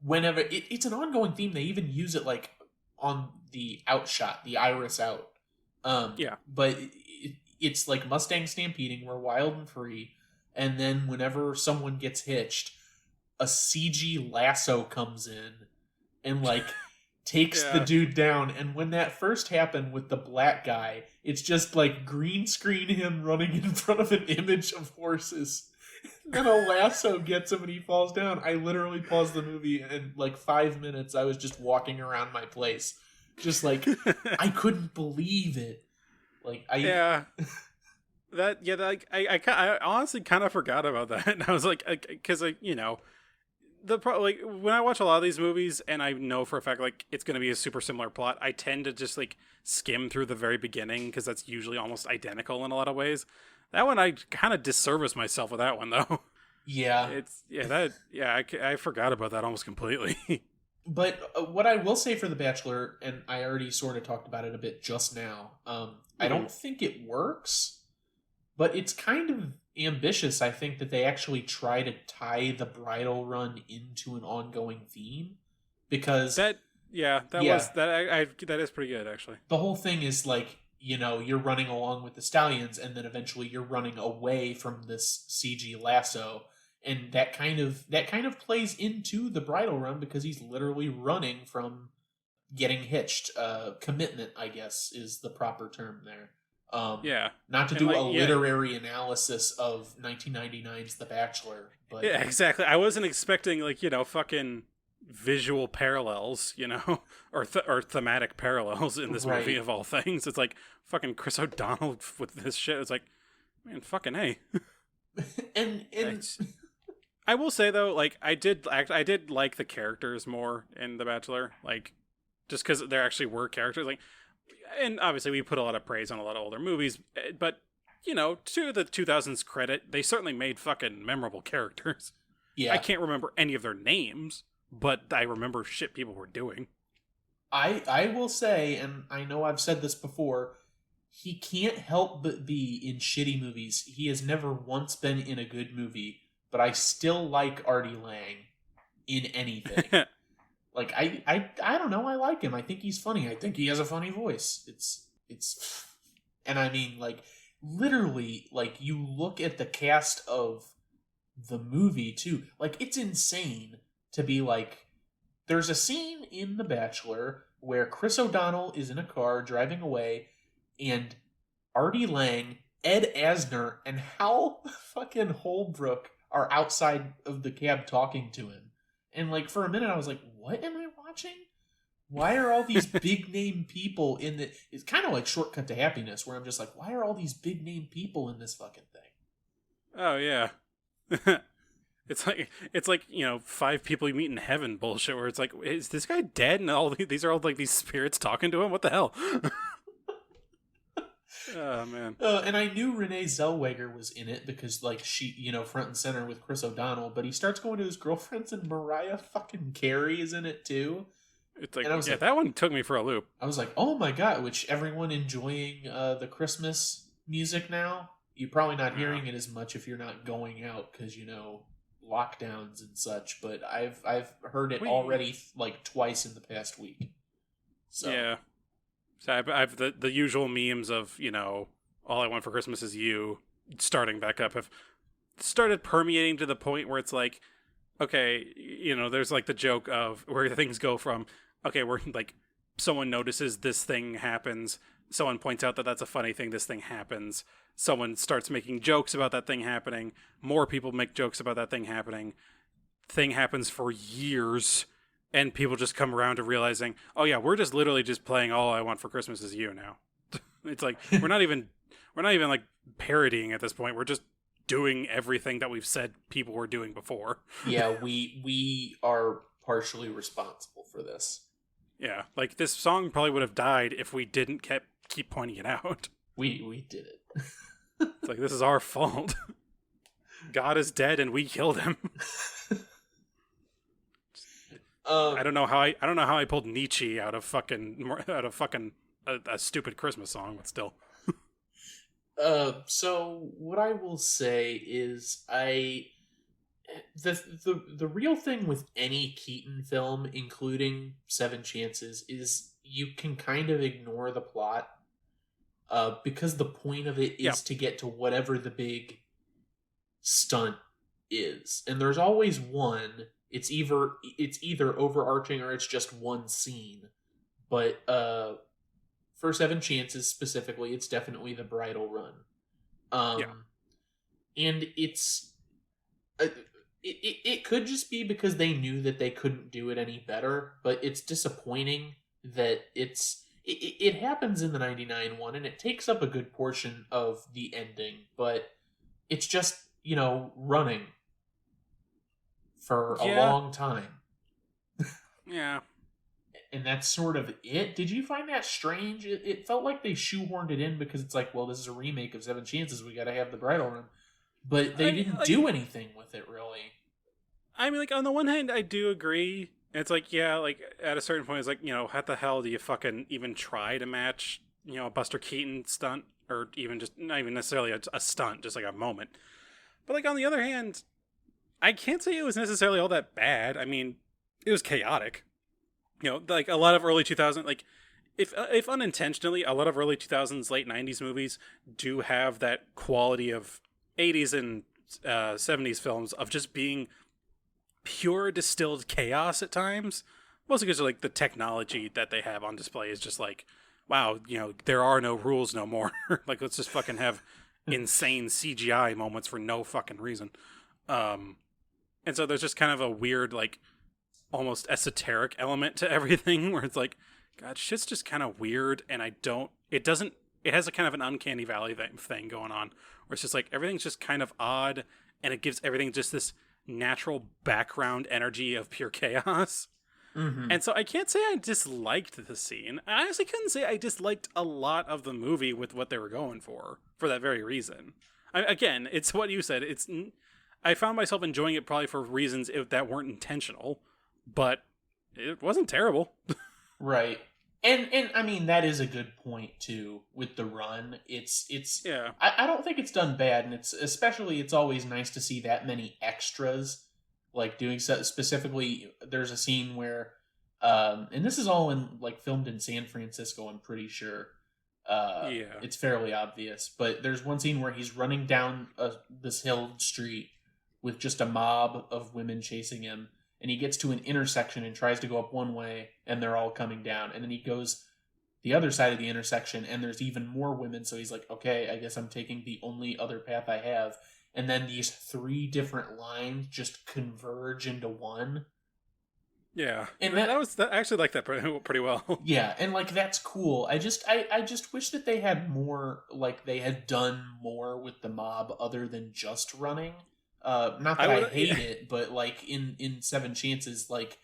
whenever it's an ongoing theme. They even use it like on the outshot, the iris out. But it's like Mustang stampeding, we're wild and free, and then whenever someone gets hitched, a CG lasso comes in and like takes the dude down. And when that first happened with the black guy, it's just like green screen him running in front of an image of horses. Then a lasso gets him and he falls down. I literally paused the movie, and like 5 minutes I was just walking around my place. Just like, I couldn't believe it. Like, I honestly kind of forgot about that. And I was like, because when I watch a lot of these movies and I know for a fact like it's going to be a super similar plot, I tend to just like skim through the very beginning because that's usually almost identical in a lot of ways. That one, I kind of disservice myself with that one though. Yeah. I forgot about that almost completely. But what I will say for The Bachelor, and I already sort of talked about it a bit just now, I don't think it works, but it's kind of ambitious. I think that they actually try to tie the Bridal Run into an ongoing theme, because Yeah, that Yeah, was that. I that is pretty good actually. the whole thing is like, you're running along with the stallions, and then eventually you're running away from this CG lasso, and that kind of plays into the bridal run because he's literally running from getting hitched. Commitment, I guess, is the proper term there. Yeah, Not to and do like a yeah, literary analysis of 1999's The Bachelor, but yeah, exactly. I wasn't expecting like fucking visual parallels, or thematic parallels in this movie right. of all things. It's like fucking Chris O'Donnell with this shit. It's like, man, fucking hey. and I will say though, like I did like the characters more in The Bachelor, like just because there actually were characters. Like, and obviously we put a lot of praise on a lot of older movies, but to the 2000s credit, they certainly made fucking memorable characters. I yeah, can't remember any of their names, but I remember shit people were doing. I will say, and I know I've said this before, he can't help but be in shitty movies. He has never once been in a good movie, but I still like Artie Lang in anything. Like I don't know, I like him. I think he's funny. I think he has a funny voice. It's and I mean, like, literally, like, you look at the cast of the movie too. Like, it's insane to be like, there's a scene in The Bachelor where Chris O'Donnell is in a car driving away, and Artie Lang, Ed Asner, and Hal fucking Holbrook are outside of the cab talking to him. And like, for a minute I was like, what am I watching? Why are all these big name people in the... It's kind of like Shortcut to Happiness, where I'm just like, why are all these big name people in this fucking thing? Oh yeah. It's like 5 people you meet in heaven bullshit where it's like, is this guy dead and all these are all like these spirits talking to him? What the hell? Oh man. And I knew Renee Zellweger was in it because, like, she, front and center with Chris O'Donnell, but he starts going to his girlfriends and Mariah fucking Carey is in it too. It's like, And I was yeah, like, that one took me for a loop. I was like, oh my god, which everyone enjoying the Christmas music now, you're probably not hearing it as much if you're not going out because, lockdowns and such, but I've heard it already like twice in the past week. So yeah. So I've the usual memes of, all I want for Christmas is you starting back up have started permeating to the point where it's like, okay, there's like the joke of where things go from, okay, we're like, someone notices this thing happens, someone points out that that's a funny thing, this thing happens, someone starts making jokes about that thing happening, more people make jokes about that thing happening, thing happens for years, and people just come around to realizing, oh yeah, we're just literally just playing All I Want for Christmas Is You now. It's like, we're not even like parodying at this point, we're just doing everything that we've said people were doing before. yeah, we are partially responsible for this. Yeah, like this song probably would have died if we didn't keep pointing it out. We did it. It's like, this is our fault. God is dead and we killed him. I don't know how I pulled Nietzsche out of fucking a stupid Christmas song, but still. So what I will say is the real thing with any Keaton film, including Seven Chances, is you can kind of ignore the plot, because the point of it is to get to whatever the big stunt is, and there's always one. It's either overarching or it's just one scene, but for Seven Chances specifically, it's definitely the bridal run. And it's it could just be because they knew that they couldn't do it any better, but it's disappointing that it happens in the 99 one, and it takes up a good portion of the ending, but it's just, running for a long time. Yeah. And that's sort of it. Did you find that strange? It felt like they shoehorned it in because it's like, well, this is a remake of Seven Chances. We got to have the bridal run. But they didn't do anything with it, really. I mean, like, on the one hand, I do agree. It's like, yeah, like, at a certain point, it's like, how the hell do you fucking even try to match, a Buster Keaton stunt? Or even just, not even necessarily a stunt, just like a moment. But, like, on the other hand, I can't say it was necessarily all that bad. I mean, it was chaotic. like a lot of early 2000s, like if unintentionally, a lot of early 2000s, late 90s movies do have that quality of 80s and 70s films of just being pure distilled chaos at times. Mostly because like the technology that they have on display is just like, wow, there are no rules no more. Like, let's just fucking have insane CGI moments for no fucking reason. And so there's just kind of a weird, like, almost esoteric element to everything where it's like, God, shit's just kind of weird, and it has a kind of an uncanny valley thing going on, where it's just like, everything's just kind of odd, and it gives everything just this natural background energy of pure chaos. Mm-hmm. And so I can't say I disliked the scene. I honestly couldn't say I disliked a lot of the movie with what they were going for that very reason. Again, it's what you said. I found myself enjoying it probably for reasons that weren't intentional, but it wasn't terrible. Right. And I mean, that is a good point too with the run. It's Yeah. I don't think it's done bad, and it's always nice to see that many extras like doing so. Specifically, there's a scene where and this is all filmed in San Francisco, I'm pretty sure. Yeah. It's fairly obvious, but there's one scene where he's running down this hill street with just a mob of women chasing him. And he gets to an intersection and tries to go up one way, and they're all coming down. And then he goes the other side of the intersection, and there's even more women. So he's like, okay, I guess I'm taking the only other path I have. And then these 3 different lines just converge into one. Yeah, and I actually like that pretty well. Yeah, and like that's cool. I just wish that they had more, like they had done more with the mob other than just running. Not that I hate it, but like in Seven Chances, like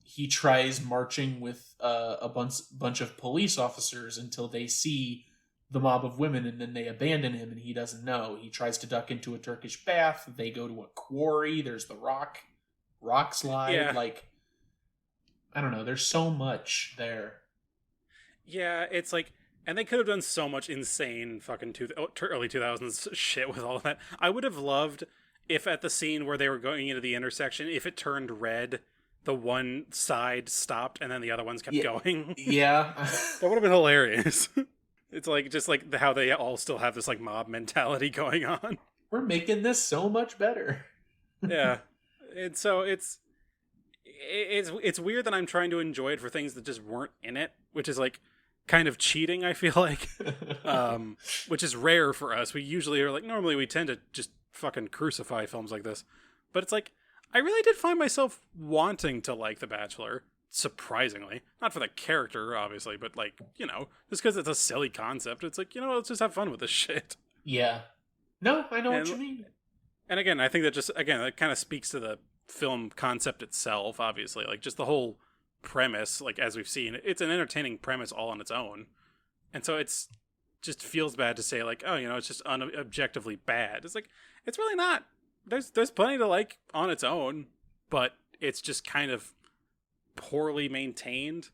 he tries marching with a bunch of police officers until they see the mob of women, and then they abandon him, and he doesn't know. He tries to duck into a Turkish bath. They go to a quarry. There's the rock slide. Yeah. Like, I don't know. There's so much there. Yeah, it's like. And they could have done so much insane fucking early 2000s shit with all of that. I would have loved if at the scene where they were going into the intersection, if it turned red, the one side stopped and then the other ones kept going. Yeah. That would have been hilarious. It's like, just like how they all still have this like mob mentality going on. We're making this so much better. Yeah. And so it's weird that I'm trying to enjoy it for things that just weren't in it, which is like, kind of cheating, I feel like, which is rare for us. We usually are like, normally we tend to just fucking crucify films like this, but it's like, I really did find myself wanting to like The Bachelor, surprisingly. Not for the character, obviously, but like, just because it's a silly concept. It's like, let's just have fun with this shit. Yeah. No, I know what you mean. And again, I think that that kind of speaks to the film concept itself, obviously. Like, just the whole premise, like, as we've seen, it's an entertaining premise all on its own, and so it's just feels bad to say like, oh, it's just objectively bad. It's like, it's really not. There's plenty to like on its own, but it's just kind of poorly maintained.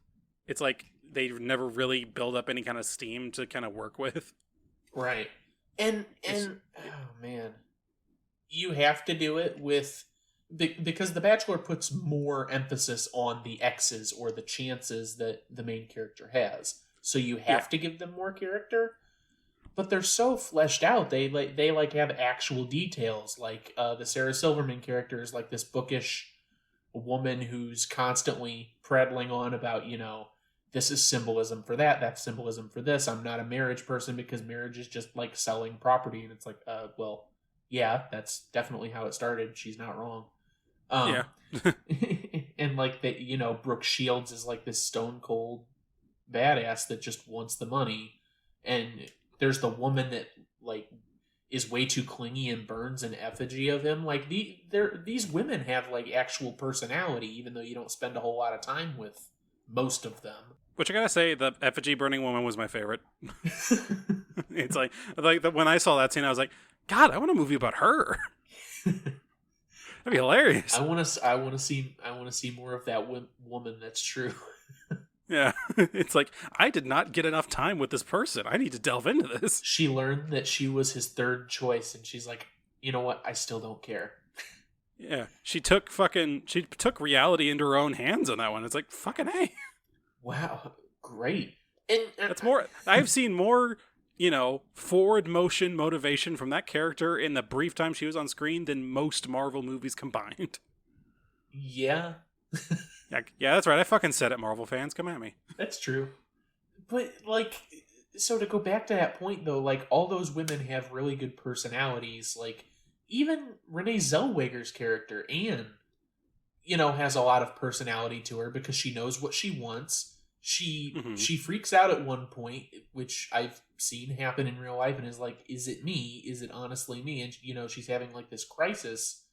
It's like they never really build up any kind of steam to kind of work with. Right. And oh man, you have to do it with because The Bachelor puts more emphasis on the X's or the chances that the main character has. So you have to give them more character, but they're so fleshed out. They have actual details. Like the Sarah Silverman character is like this bookish woman who's constantly prattling on about, this is symbolism for that, that's symbolism for this. I'm not a marriage person because marriage is just like selling property. And it's like, well, yeah, that's definitely how it started. She's not wrong. Yeah. And like that, Brooke Shields is like this stone cold badass that just wants the money. And there's the woman that like is way too clingy and burns an effigy of him. Like these women have like actual personality, even though you don't spend a whole lot of time with most of them. Which I gotta say, the effigy burning woman was my favorite. It's like when I saw that scene, I was like, God, I want a movie about her. That'd be hilarious. I want to see more of that woman. That's true. Yeah, it's like, I did not get enough time with this person. I need to delve into this. She learned that she was his third choice, and she's like, you know what? I still don't care. Yeah, she took reality into her own hands on that one. It's like, fucking hey. Wow, great. And That's more. I've seen more, forward motion motivation from that character in the brief time she was on screen than most Marvel movies combined. Yeah. Yeah, that's right. I fucking said it, Marvel fans. Come at me. That's true. But, like, so to go back to that point, though, like, all those women have really good personalities. Like, even Renee Zellweger's character, Anne, has a lot of personality to her because she knows what she wants. She freaks out at one point, which I've seen happen in real life, and is like, is it me? Is it honestly me? And, she's having, like, this crisis,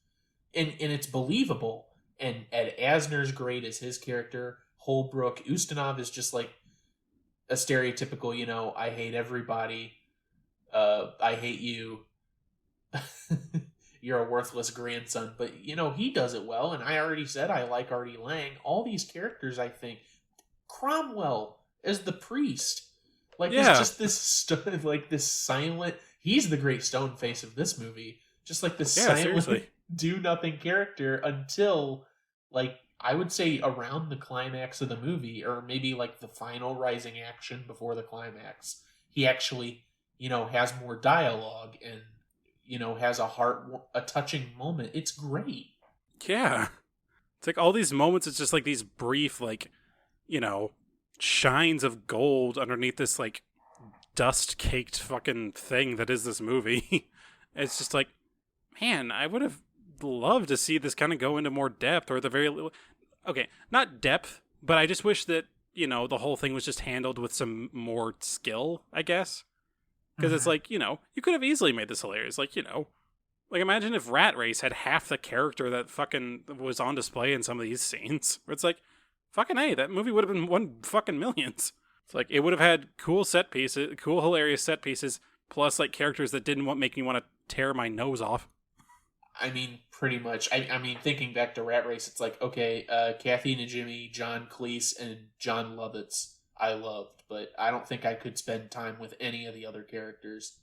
and it's believable. And Ed Asner's great as his character. Holbrook Ustinov is just, like, a stereotypical, I hate everybody. I hate you. You're a worthless grandson. But, he does it well. And I already said I like Artie Lang. All these characters, I think. Cromwell as the priest. Like, it's just this, this silent... He's the great stone face of this movie. Just like this silent, do-nothing character until, like, I would say around the climax of the movie, or maybe, like, the final rising action before the climax. He actually, has more dialogue and, has a touching moment. It's great. Yeah. It's like all these moments, it's just like these brief, like, shines of gold underneath this, like, dust-caked fucking thing that is this movie. It's just like, man, I would have loved to see this kind of go into more depth, or the very little... Okay, not depth, but I just wish that, the whole thing was just handled with some more skill, I guess. Because it's like, you could have easily made this hilarious. Like, like, imagine if Rat Race had half the character that fucking was on display in some of these scenes. Where it's like, fucking hey, that movie would have been one fucking millions. It's like, it would have had cool set pieces, cool, hilarious set pieces, plus, like, characters that didn't make me want to tear my nose off. I mean, pretty much. I mean, thinking back to Rat Race, it's like, okay, Kathy Najimy, John Cleese, and John Lovitz I loved, but I don't think I could spend time with any of the other characters.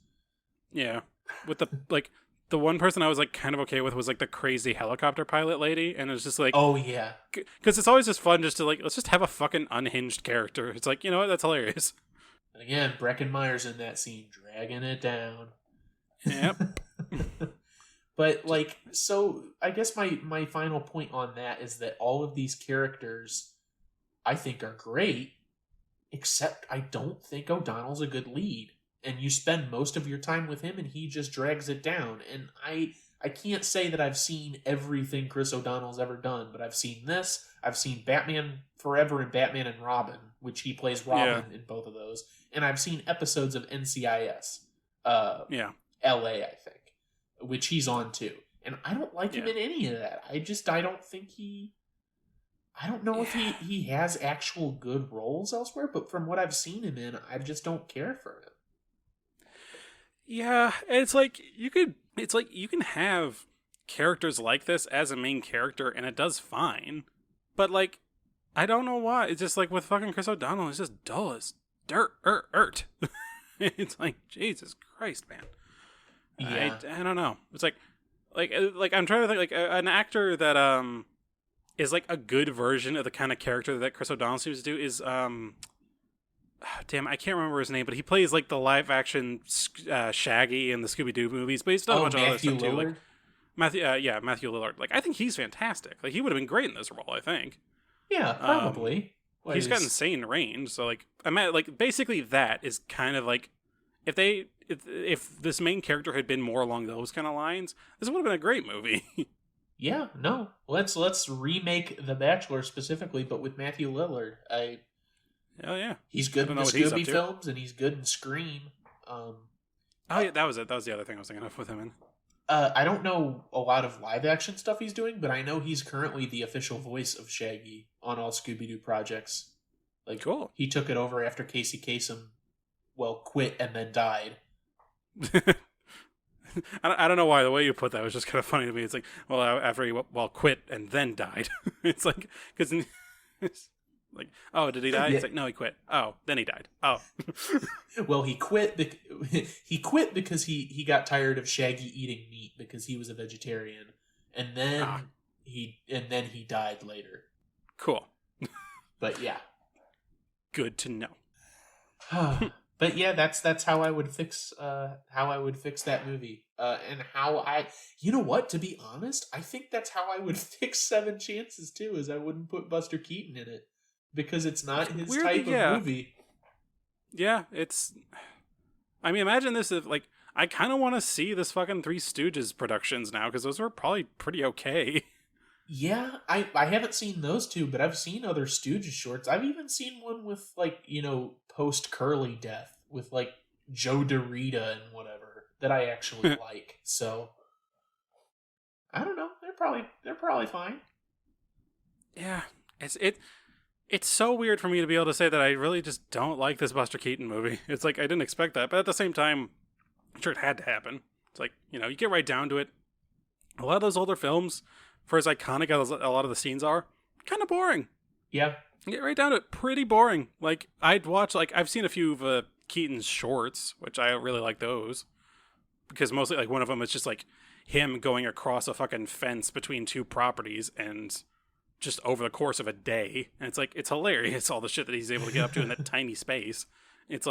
Yeah. With the one person I was, like, kind of okay with was, like, the crazy helicopter pilot lady, and it was just like... Oh, yeah. Because it's always just fun just to, like, let's just have a fucking unhinged character. It's like, you know what, that's hilarious. And again, Breckin Meyer's in that scene, dragging it down. Yep. But, like, so I guess my final point on that is that all of these characters I think are great, except I don't think O'Donnell's a good lead. And you spend most of your time with him and he just drags it down. And I can't say that I've seen everything Chris O'Donnell's ever done, but I've seen this. I've seen Batman Forever and Batman and Robin, which he plays Robin in both of those. And I've seen episodes of NCIS. LA, I think. Which he's on too. And I don't like him in any of that. I don't think I don't know if he has actual good roles elsewhere, but from what I've seen him in, I just don't care for him. Yeah, it's like you can have characters like this as a main character and it does fine. But, like, I don't know why. It's just like with fucking Chris O'Donnell, it's just dull as dirt. It's like, Jesus Christ, man. Yeah. I don't know. It's like I'm trying to think, like, an actor that is like a good version of the kind of character that Chris O'Donnell seems to do is damn, I can't remember his name, but he plays like the live action Shaggy in the Scooby-Doo movies, but he's done a bunch of other stuff too. Like Matthew Lillard. Like, I think he's fantastic. Like, he would have been great in this role, I think. Yeah, probably. He's got insane range, so like basically that is kind of like if this main character had been more along those kind of lines, this would have been a great movie. Yeah, no. Let's remake The Bachelor specifically, but with Matthew Lillard. Hell yeah. He's good in the Scooby films, and he's good in Scream. Yeah, that was it. That was the other thing I was thinking of with him in. I don't know a lot of live action stuff he's doing, but I know he's currently the official voice of Shaggy on all Scooby-Doo projects. Like, cool. He took it over after Casey Kasem, quit and then died. I don't know why the way you put that was just kind of funny to me. It's like, well, after he quit and then died. It's like, because it's like, oh, did he die? Yeah. It's like, no, he quit. Oh, then he died. Oh. Well, he quit. He quit because he got tired of Shaggy eating meat because he was a vegetarian, and then he died later. Cool. But yeah. Good to know. But yeah, that's how I would fix that movie. And how you know what? To be honest, I think that's how I would fix Seven Chances too. Is I wouldn't put Buster Keaton in it because it's not his type of movie. Yeah, I mean, imagine this if like I kind of want to see this fucking Three Stooges productions now because those were probably pretty okay. Yeah, I haven't seen those two, but I've seen other Stooges shorts. I've even seen one with like post Curly death with like Joe DeRita and whatever that I actually like. So I don't know. They're probably fine. Yeah, it's so weird for me to be able to say that I really just don't like this Buster Keaton movie. It's like I didn't expect that, but at the same time, I'm sure it had to happen. It's like you get right down to it. A lot of those older films, for as iconic as a lot of the scenes are, kind of boring. Yeah. Get right down to it, pretty boring. Like, I'd watch, I've seen a few of Keaton's shorts, which I really like those. Because mostly, one of them is just, him going across a fucking fence between two properties and just over the course of a day. And it's hilarious, all the shit that he's able to get up to in that tiny space. It's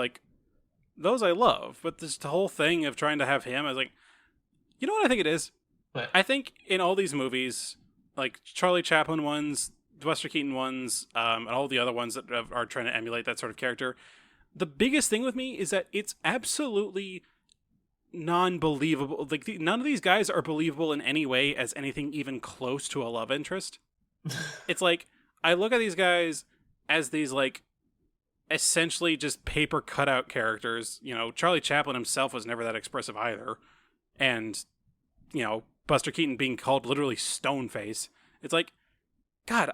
those I love. But this whole thing of trying to have him, I was like, you know what I think it is? What? I think in all these movies, Charlie Chaplin ones, Buster Keaton ones, and all the other ones that are trying to emulate that sort of character, the biggest thing with me is that it's absolutely non-believable. None of these guys are believable in any way as anything even close to a love interest. It's I look at these guys as these essentially just paper cutout characters. Charlie Chaplin himself was never that expressive either, and Buster Keaton being called literally Stoneface. It's God,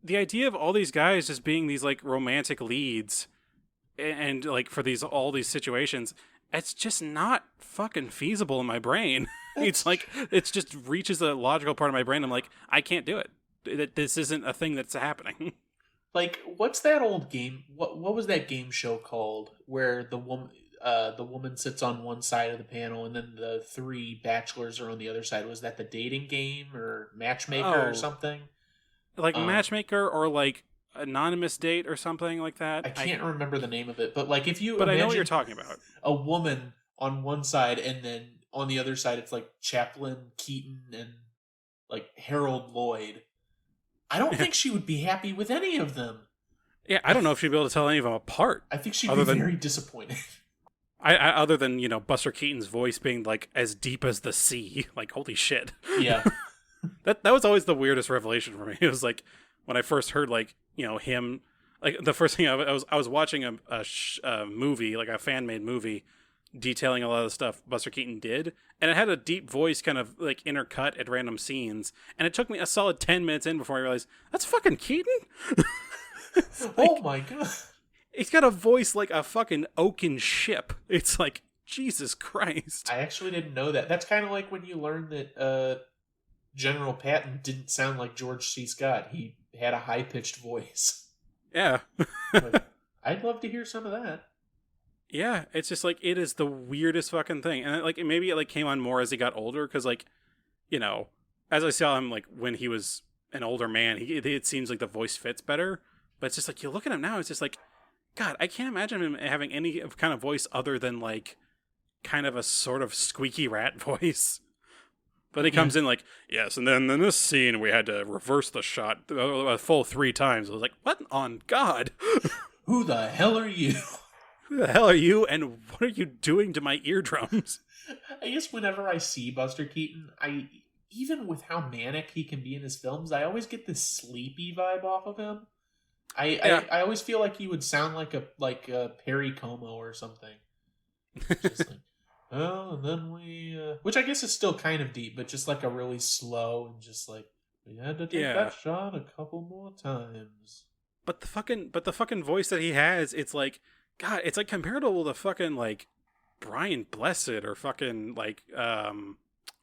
the idea of all these guys just being these romantic leads and for all these situations, it's just not fucking feasible in my brain. It's it just reaches a logical part of my brain. I'm I can't do it. This isn't a thing that's happening. What's that old game? What was that game show called where the woman sits on one side of the panel and then the three bachelors are on the other side? Was that the dating game or matchmaker or something? Matchmaker or anonymous date or something like that. I can't remember the name of it, but if you I know what you're talking about. A woman on one side and then on the other side it's Chaplin, Keaton, and Harold Lloyd. I don't think she would be happy with any of them. Yeah, I don't know if she'd be able to tell any of them apart. I think she'd be very disappointed. I other than Buster Keaton's voice being as deep as the sea, holy shit. Yeah. that was always the weirdest revelation for me. It was when I first heard him, the first thing I was watching a movie, a fan made movie detailing a lot of the stuff Buster Keaton did, and it had a deep voice kind of intercut at random scenes, and it took me a solid 10 minutes in before I realized that's fucking Keaton. Oh my god. He's got a voice like a fucking oaken ship. It's Jesus Christ. I actually didn't know that. That's kind of like when you learn that General Patton didn't sound like George C. Scott. He had a high-pitched voice. Yeah. I'd love to hear some of that. Yeah, it's just it is the weirdest fucking thing. And maybe it came on more as he got older, because as I saw him when he was an older man, it seems like the voice fits better. But it's just you look at him now, it's just God, I can't imagine him having any kind of voice other than kind of a sort of squeaky rat voice. But he comes in yes, and then in this scene we had to reverse the shot a full 3 times. I was what on God? Who the hell are you? Who the hell are you, and what are you doing to my eardrums? I guess whenever I see Buster Keaton, even with how manic he can be in his films, I always get this sleepy vibe off of him. I always feel like he would sound like a Perry Como or something. Just oh, and then we, which I guess is still kind of deep, but just a really slow and just we had to take that shot a couple more times. But the fucking voice that he has, it's God, it's comparable to fucking Brian Blessed or fucking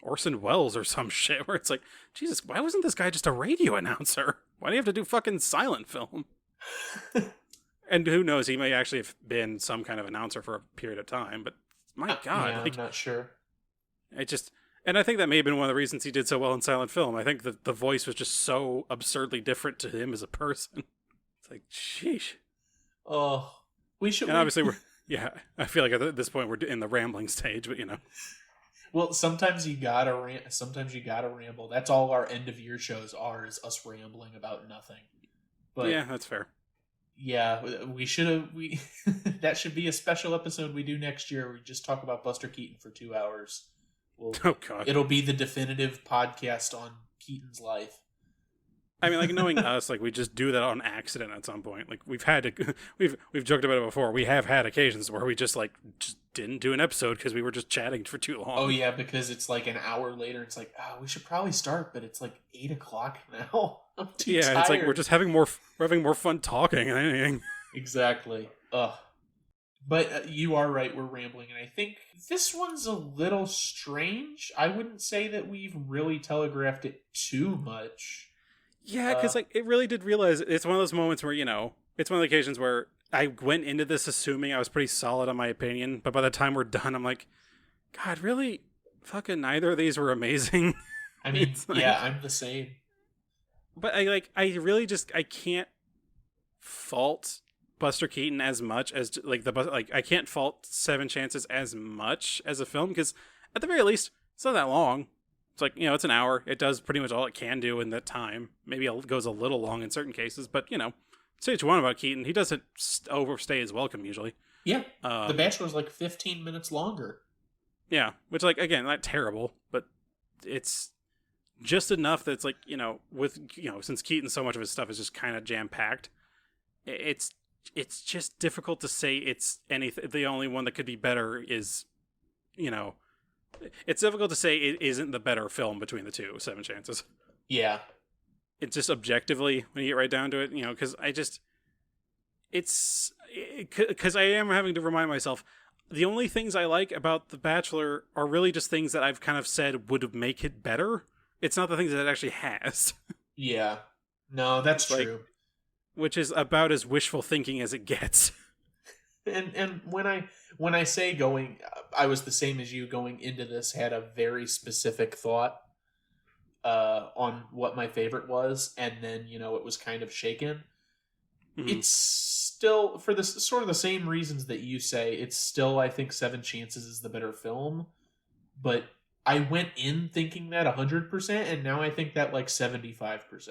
Orson Welles or some shit, where it's Jesus, why wasn't this guy just a radio announcer? Why do you have to do fucking silent film? And who knows, he may actually have been some kind of announcer for a period of time, but my God. Yeah, I'm not sure. And I think that may have been one of the reasons he did so well in silent film. I think that the voice was just so absurdly different to him as a person. It's like, sheesh. Oh, we should. And obviously, I feel like at this point we're in the rambling stage, but Well, sometimes you gotta sometimes you gotta ramble. That's all our end of year shows are, is us rambling about nothing. But yeah, that's fair. yeah, we should have. That should be a special episode we do next year. We just talk about Buster Keaton for 2 hours. Oh God, it'll be the definitive podcast on Keaton's life. I mean, like, knowing us, like, we just do that on accident at some point. Like, we've had to, we've joked about it before. We have had occasions where we just didn't do an episode because we were just chatting for too long. Oh yeah, because it's like an hour later. It's like, we should probably start, but it's like 8:00 now. I'm too tired. It's like we're having more fun talking than anything. Exactly. Ugh. But you are right, we're rambling, and I think this one's a little strange. I wouldn't say that we've really telegraphed it too much. Yeah, because it really did realize it's one of those moments where, it's one of the occasions where I went into this assuming I was pretty solid on my opinion, but by the time we're done, I'm like, God, really? Fucking neither of these were amazing. I mean, yeah, I'm the same. But I can't fault Buster Keaton as much as I can't fault Seven Chances as much as a film, because at the very least, it's not that long. It's like, it's an hour. It does pretty much all it can do in that time. Maybe it goes a little long in certain cases, but, say what you want about Keaton. He doesn't overstay his welcome, usually. Yeah. The Bachelor's like 15 minutes longer. Yeah. Which, again, not terrible, but it's just enough that it's like, since Keaton, so much of his stuff is just kind of jam-packed, it's just difficult to say it's anything. The only one that could be better is, it's difficult to say it isn't the better film between the two, Seven Chances. Yeah. It's just objectively, when you get right down to it, because because I am having to remind myself, the only things I like about The Bachelor are really just things that I've kind of said would make it better. It's not the things that it actually has. Yeah. No, that's true. Which is about as wishful thinking as it gets. And when I say I was the same as you going into this, had a very specific thought on what my favorite was, and then it was kind of shaken. Mm-hmm. It's still, for the sort of the same reasons that you say, it's still, I think, Seven Chances is the better film, but I went in thinking that 100%, and now I think that like 75%.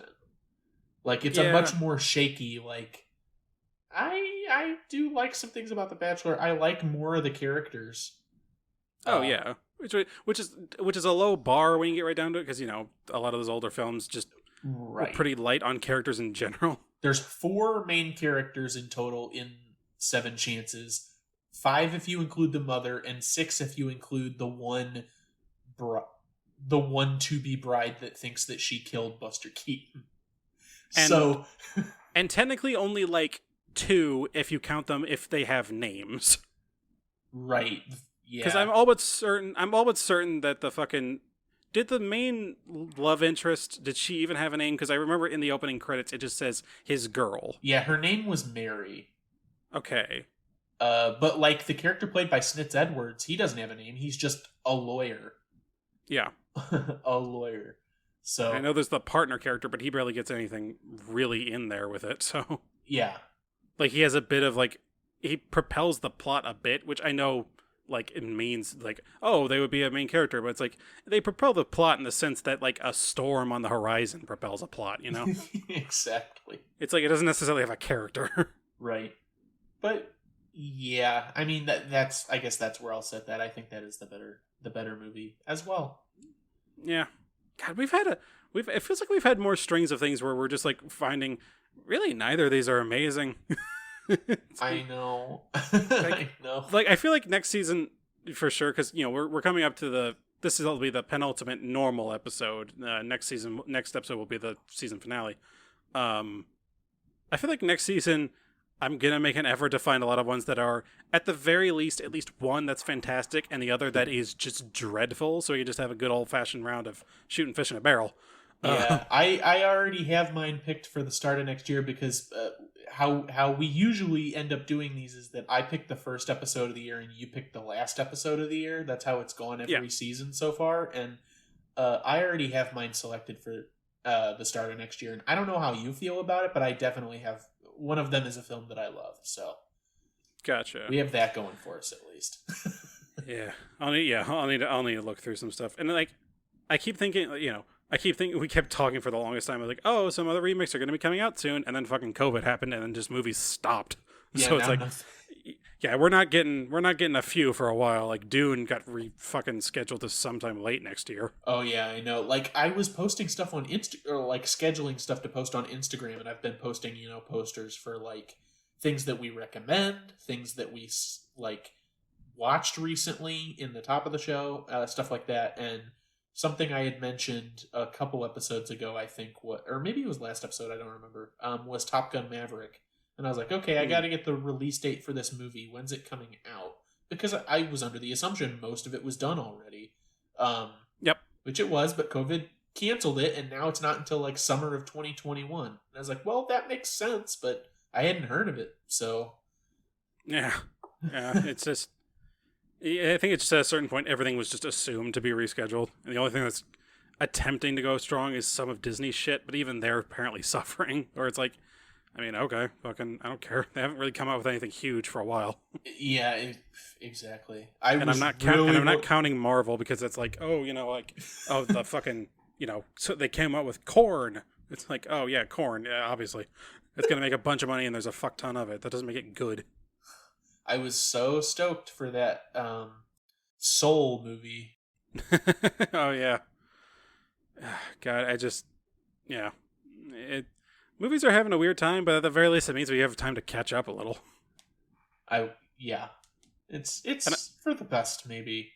Like, it's a much more shaky, like, I do like some things about The Bachelor. I like more of the characters. Oh, yeah. Which is a low bar when you get right down to it, because, a lot of those older films just were pretty light on characters in general. There's 4 main characters in total in Seven Chances. 5 if you include the mother, and 6 if you include the one to-be bride that thinks that she killed Buster Keaton. And technically only like 2 if you count them if they have names. Right. Yeah. Because I'm all but certain that the fucking, did the main love interest, did she even have a name? Because I remember in the opening credits it just says his girl. Yeah, her name was Mary. Okay. But like the character played by Snitz Edwards, he doesn't have a name. He's just a lawyer. Yeah. A lawyer. So I know there's the partner character, but he barely gets anything really in there with it. So yeah, like he has a bit of like, he propels the plot a bit, which I know like it means like, oh, they would be a main character, but it's like they propel the plot in the sense that like a storm on the horizon propels a plot, Exactly. It's like it doesn't necessarily have a character. Right. But yeah, I mean that's I guess that's where I'll set that. I think that is the better movie as well. Yeah. God, it feels like we've had more strings of things where we're just like finding really neither of these are amazing. I know. I know. Like I feel like next season for sure, because we're coming up to will be the penultimate normal episode. Next episode will be the season finale. I feel like next season I'm gonna make an effort to find a lot of ones that are at the very least at least one that's fantastic and the other that is just dreadful. So you just have a good old fashioned round of shooting fish in a barrel. Yeah, I already have mine picked for the start of next year because how we usually end up doing these is that I pick the first episode of the year and you pick the last episode of the year. That's how it's gone every season so far. And I already have mine selected for the start of next year. And I don't know how you feel about it, but I definitely have. One of them is a film that I love. So gotcha. We have that going for us at least. I'll need to look through some stuff. And like, I keep thinking, we kept talking for the longest time. I was like, oh, some other remakes are going to be coming out soon, and then fucking COVID happened, and then just movies stopped. So it's like, we're not getting a few for a while. Like Dune got fucking scheduled to sometime late next year. Oh yeah, I know. Like I was posting stuff on or like scheduling stuff to post on Instagram, and I've been posting posters for like things that we recommend, things that we like watched recently in the top of the show, stuff like that, and. Something I had mentioned a couple episodes ago, I think, or maybe it was last episode, I don't remember, was Top Gun Maverick. And I was like, okay, I got to get the release date for this movie. When's it coming out? Because I was under the assumption most of it was done already. Which it was, but COVID canceled it, and now it's not until like summer of 2021. And I was like, well, that makes sense, but I hadn't heard of it, so... Yeah, it's just... I think it's just at a certain point, everything was just assumed to be rescheduled. And the only thing that's attempting to go strong is some of Disney's shit, but even they're apparently suffering. Or it's like, I mean, okay, fucking, I don't care. They haven't really come out with anything huge for a while. Yeah, exactly. I'm not counting Marvel because it's like, the fucking, so they came out with Korn. It's like, oh yeah, Korn, yeah, obviously. It's going to make a bunch of money and there's a fuck ton of it. That doesn't make it good. I was so stoked for that Soul movie. Oh yeah, God, movies are having a weird time, but at the very least, it means we have time to catch up a little. It's for the best, maybe.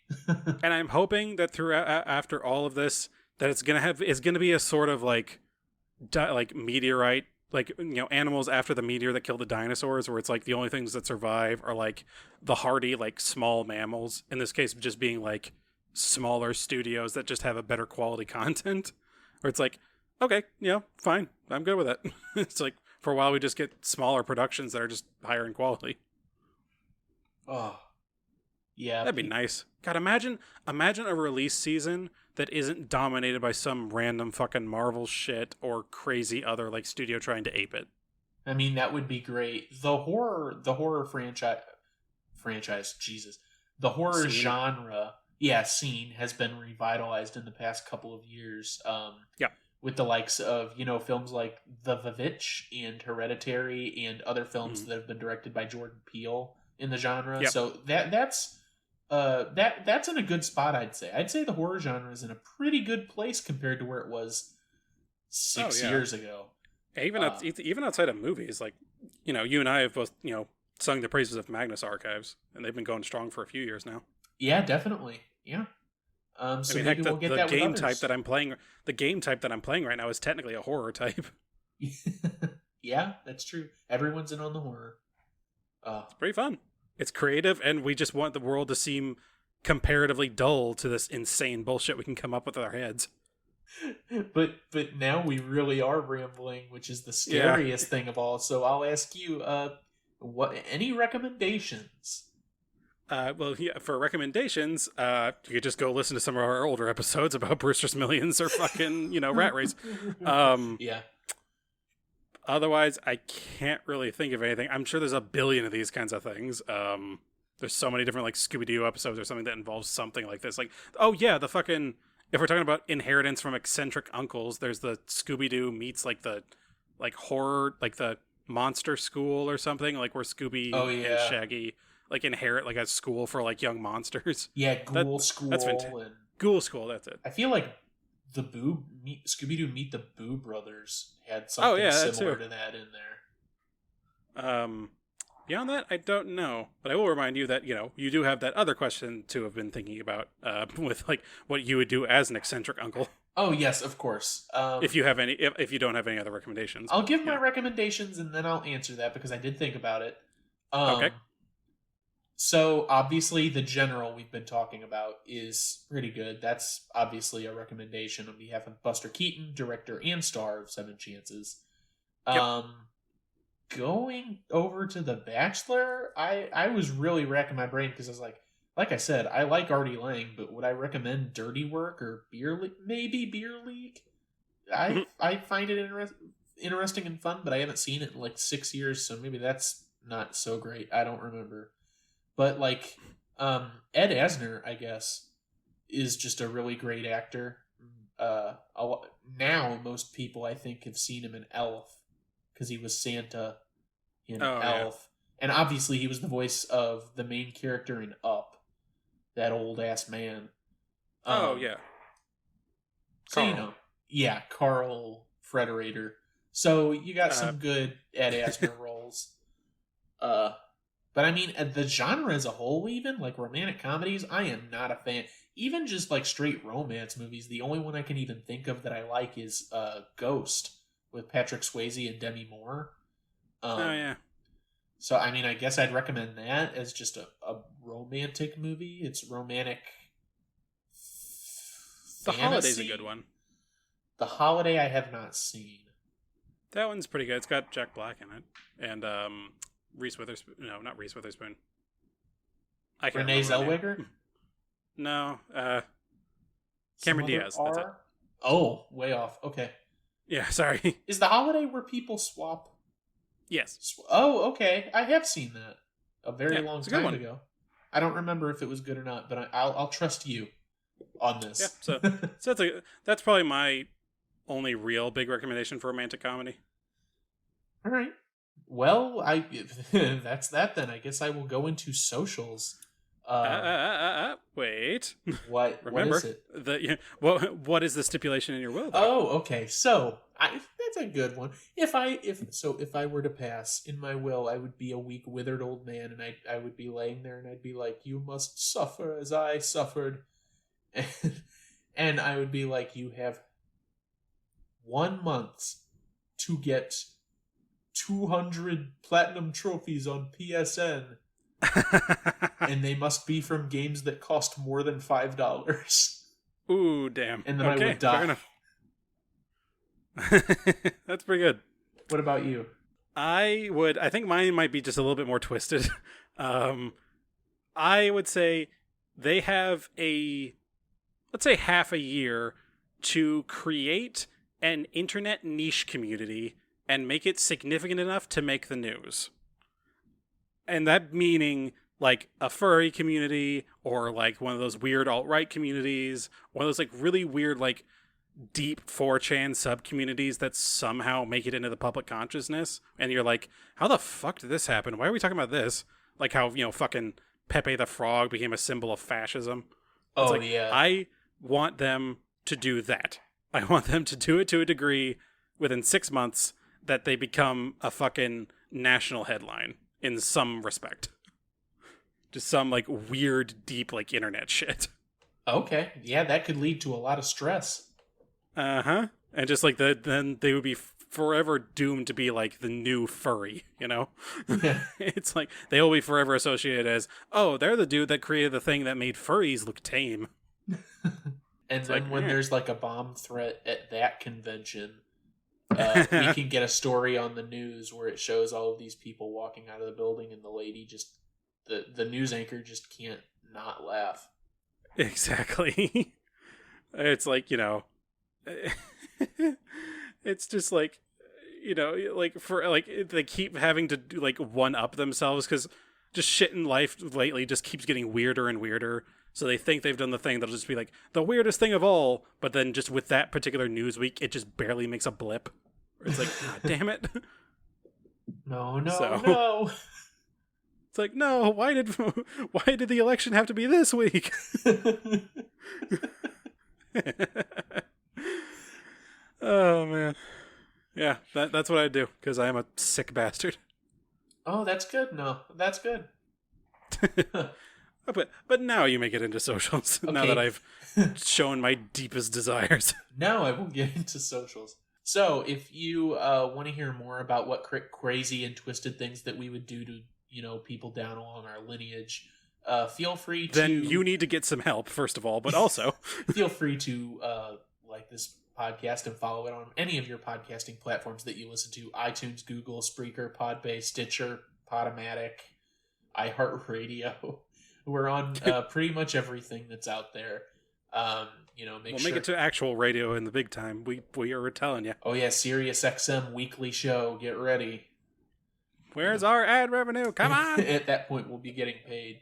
And I'm hoping that after all of this, that it's gonna be a sort of like meteorite. Like, animals after the meteor that killed the dinosaurs, where it's like the only things that survive are like the hardy, like small mammals. In this case, just being like smaller studios that just have a better quality content. Where it's like, okay, fine, I'm good with it. It's like for a while we just get smaller productions that are just higher in quality. Oh, yeah, that'd be nice. God, imagine a release season that isn't dominated by some random fucking Marvel shit or crazy other like studio trying to ape it. I mean, that would be great. The horror franchise, Jesus. The horror genre, scene has been revitalized in the past couple of years. With the likes of, films like The Vivitch and Hereditary and other films that have been directed by Jordan Peele in the genre. Yep. So that's in a good spot, I'd say. I'd say the horror genre is in a pretty good place compared to where it was 6 years ago. Even outside of movies, like, you and I have both, sung the praises of Magnus Archives, and they've been going strong for a few years now. Yeah, definitely. Yeah. So maybe we'll get that with others. The game type that I'm playing right now is technically a horror type. Yeah, that's true. Everyone's in on the horror. It's pretty fun. It's creative, and we just want the world to seem comparatively dull to this insane bullshit we can come up with in our heads. But now we really are rambling, which is the scariest thing of all. So I'll ask you, any recommendations? For recommendations, you could just go listen to some of our older episodes about Brewster's Millions or fucking, Rat Race. Yeah. Otherwise, I can't really think of anything. I'm sure there's a billion of these kinds of things. There's so many different like Scooby-Doo episodes or something that involves something like this. Like, oh yeah, the fucking, if we're talking about inheritance from eccentric uncles, there's the Scooby-Doo meets like the like horror, like the monster school or something, like where Scooby and Shaggy like inherit like a school for like young monsters. Yeah, Ghoul School. That's fantastic. Ghoul School, that's it. I feel like the Scooby-Doo Meet the Boo Brothers had something similar to that in there. Beyond that, I don't know. But I will remind you that, you do have that other question to have been thinking about with like what you would do as an eccentric uncle. Oh, yes, of course. If you don't have any other recommendations. I'll give my recommendations and then I'll answer that because I did think about it. Okay. So, obviously, The General we've been talking about is pretty good. That's obviously a recommendation on behalf of Buster Keaton, director and star of Seven Chances. Yep. going over to The Bachelor, I was really racking my brain because I was like I said, I like Artie Lang, but would I recommend Dirty Work or Beer League? Maybe Beer League. I find it interesting and fun, but I haven't seen it in like 6 years, so maybe that's not so great. I don't remember. But like Ed Asner, I guess, is just a really great actor. Now most people I think have seen him in Elf because he was Santa in Elf, and obviously he was the voice of the main character in Up, that old ass man. Yeah. So Carl. Carl Frederator. So you got some good Ed Asner roles. But I mean, the genre as a whole, even like romantic comedies, I am not a fan. Even just like straight romance movies, the only one I can even think of that I like is Ghost with Patrick Swayze and Demi Moore. So I mean, I guess I'd recommend that as just a romantic movie. It's romantic. The Holiday's a good one. The Holiday I have not seen. That one's pretty good. It's got Jack Black in it and Reese Witherspoon. No, not Reese Witherspoon. Renee Zellweger? No. Cameron Diaz. That's it. Oh, way off. Okay. Yeah, sorry. Is The Holiday where people swap? Yes. Oh, okay. I have seen that a very long time ago. I don't remember if it was good or not, but I'll trust you on this. Yeah, so that's probably my only real big recommendation for romantic comedy. All right. Well, that's that then. I guess I will go into socials. Wait. What? Remember, what is it? What is the stipulation in your will? Oh, okay. So that's a good one. If I were to pass in my will, I would be a weak, withered old man, and I would be laying there, and I'd be like, "You must suffer as I suffered," and I would be like, "You have 1 month to get 200 platinum trophies on PSN." And they must be from games that cost more than $5. Ooh, damn. And then I would die. Fair enough. That's pretty good. What about you? I think mine might be just a little bit more twisted. I would say they have let's say half a year to create an internet niche community and make it significant enough to make the news. And that meaning like a furry community or like one of those weird alt-right communities, one of those like really weird like deep 4chan sub-communities that somehow make it into the public consciousness. And you're like, how the fuck did this happen? Why are we talking about this? Like how, fucking Pepe the Frog became a symbol of fascism. Yeah. I want them to do that. I want them to do it to a degree within 6 months that they become a fucking national headline in some respect. Just some like weird, deep like internet shit. Okay. Yeah, that could lead to a lot of stress. Uh-huh. And just like then they would be forever doomed to be like the new furry, Yeah. It's like they will be forever associated as, oh, they're the dude that created the thing that made furries look tame. And it's then when there's like a bomb threat at that convention, we can get a story on the news where it shows all of these people walking out of the building and the lady just, the news anchor just can't not laugh. Exactly. It's like, it's just like, like for like they keep having to do like one up themselves because just shit in life lately just keeps getting weirder and weirder. So they think they've done the thing that'll just be like the weirdest thing of all, but then just with that particular news week, it just barely makes a blip. It's like, God damn it. No. It's like, no, why did the election have to be this week? Oh man. Yeah, that's what I do because I am a sick bastard. Oh, that's good. No, that's good. But now you may get into socials. Okay. Now that I've shown my deepest desires. Now I will get into socials. So if you want to hear more about what crazy and twisted things that we would do to people down along our lineage, feel free to. Then you need to get some help first of all, but also feel free to like this podcast and follow it on any of your podcasting platforms that you listen to: iTunes, Google, Spreaker, Podbay, Stitcher, Podomatic, iHeartRadio. We're on pretty much everything that's out there. Make it to actual radio in the big time. We are telling you. Oh yeah, Sirius XM weekly show. Get ready. Where's our ad revenue? Come on. At that point, we'll be getting paid.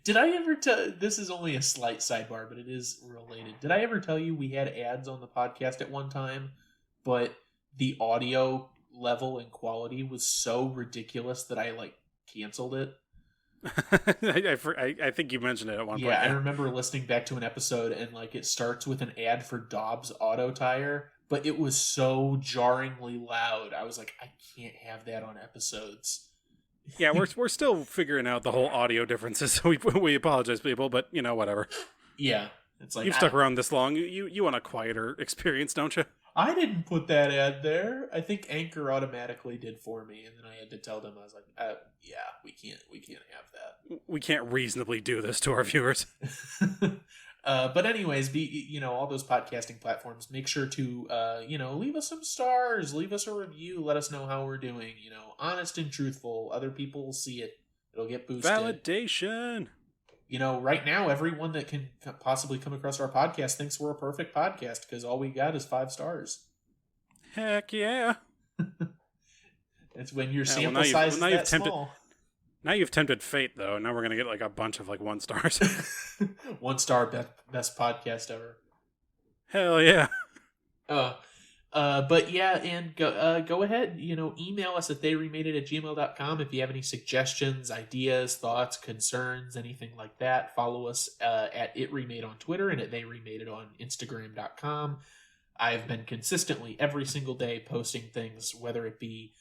Did I ever tell? This is only a slight sidebar, but it is related. Did I ever tell you we had ads on the podcast at one time, but the audio level and quality was so ridiculous that I canceled it? I think you mentioned it at one point. Yeah, I remember listening back to an episode and it starts with an ad for Dobbs Auto Tire, but it was so jarringly loud. I was like, I can't have that on episodes. Yeah, we're still figuring out the whole audio differences, so we apologize, people, but whatever. Yeah, it's like you've stuck around this long. You want a quieter experience, don't you? I didn't put that ad there. I think Anchor automatically did for me, and then I had to tell them. I was like, yeah, we can't have that. We can't reasonably do this to our viewers. But anyways, all those podcasting platforms, make sure to leave us some stars, leave us a review, let us know how we're doing. Honest and truthful. Other people will see it. It'll get boosted. Validation. Right now, everyone that can possibly come across our podcast thinks we're a perfect podcast because all we got is 5 stars. Heck yeah. It's when your sample size is that small. Now you've tempted fate, though. Now we're going to get a bunch of 1 stars. 1 star, best podcast ever. Hell yeah. But yeah, and go ahead, email us at theyremadeit@gmail.com if you have any suggestions, ideas, thoughts, concerns, anything like that. Follow us at @itremade on Twitter and at theyremadeit on Instagram.com. I've been consistently every single day posting things, whether it be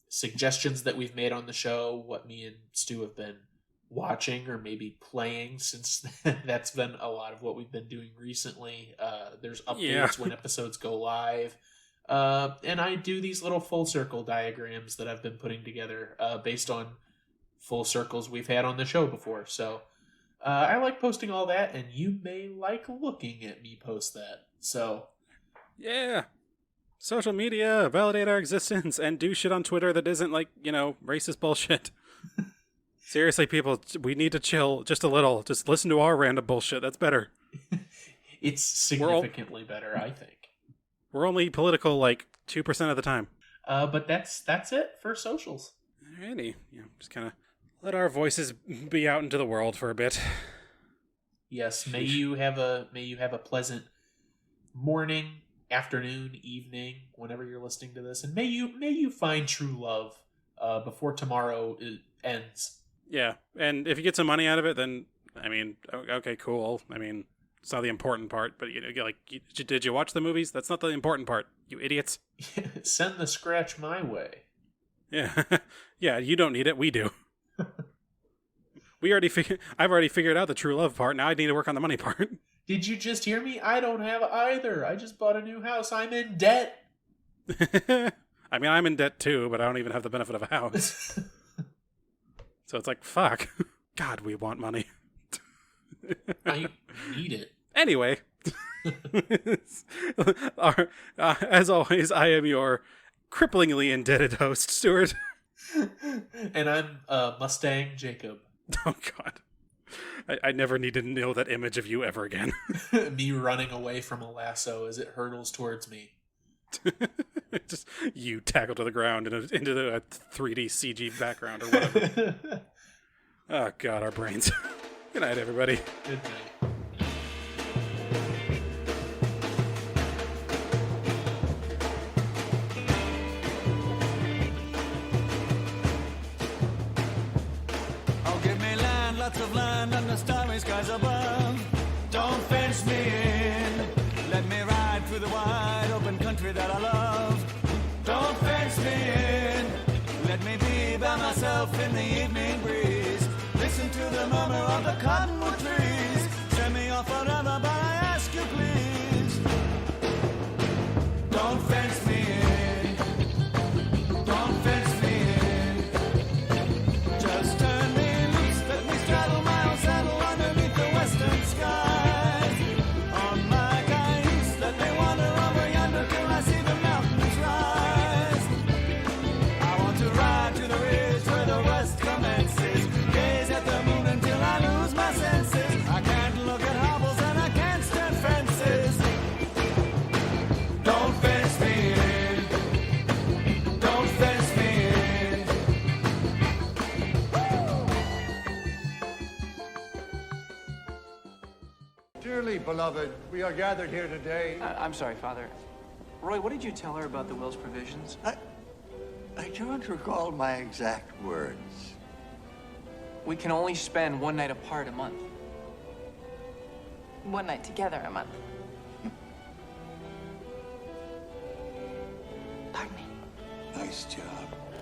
suggestions that we've made on the show, what me and Stu have been watching or maybe playing, since that's been a lot of what we've been doing recently. There's updates when episodes go live. And I do these little full circle diagrams that I've been putting together based on full circles we've had on the show before. So I like posting all that, and you may like looking at me post that. So yeah. Social media, validate our existence, and do shit on Twitter that isn't racist bullshit. Seriously, people, we need to chill just a little. Just listen to our random bullshit. That's better. It's significantly better, I think. We're only political 2% of the time. But that's it for socials. Alrighty. Just kind of let our voices be out into the world for a bit. Yes, may you have a pleasant morning, afternoon, evening, whenever you're listening to this, and may you find true love before tomorrow ends. Yeah, and if you get some money out of it, then okay, cool. It's not the important part, but did you watch the movies? That's not the important part, you idiots. Send the scratch my way. Yeah, yeah. You don't need it. We do. I've already figured out the true love part. Now I need to work on the money part. Did you just hear me? I don't have either. I just bought a new house. I'm in debt. I'm in debt too, but I don't even have the benefit of a house. So it's fuck. God, we want money. I need it. Anyway. As always, I am your cripplingly indebted host, Stuart. And I'm Mustang Jacob. Oh, God. I never need to know that image of you ever again. Me running away from a lasso as it hurtles towards me. Just you tackle to the ground into the 3D CG background or whatever. Oh, God, our brains. Good night, everybody. Good night. Lots of land and the starry skies above. Don't fence me in. Let me ride through the wide open country that I love. Don't fence me in. Let me be by myself in the evening breeze. Listen to the murmur of the cottonwood trees. Send me off forever, but I ask you please. Don't fence me in. Don't fence me in. Just turn me. Straddle my own saddle underneath the western skies. On my Mary, beloved, we are gathered here today. I'm sorry, Father. Roy, what did you tell her about the will's provisions? I don't recall my exact words. We can only spend one night apart a month. One night together a month.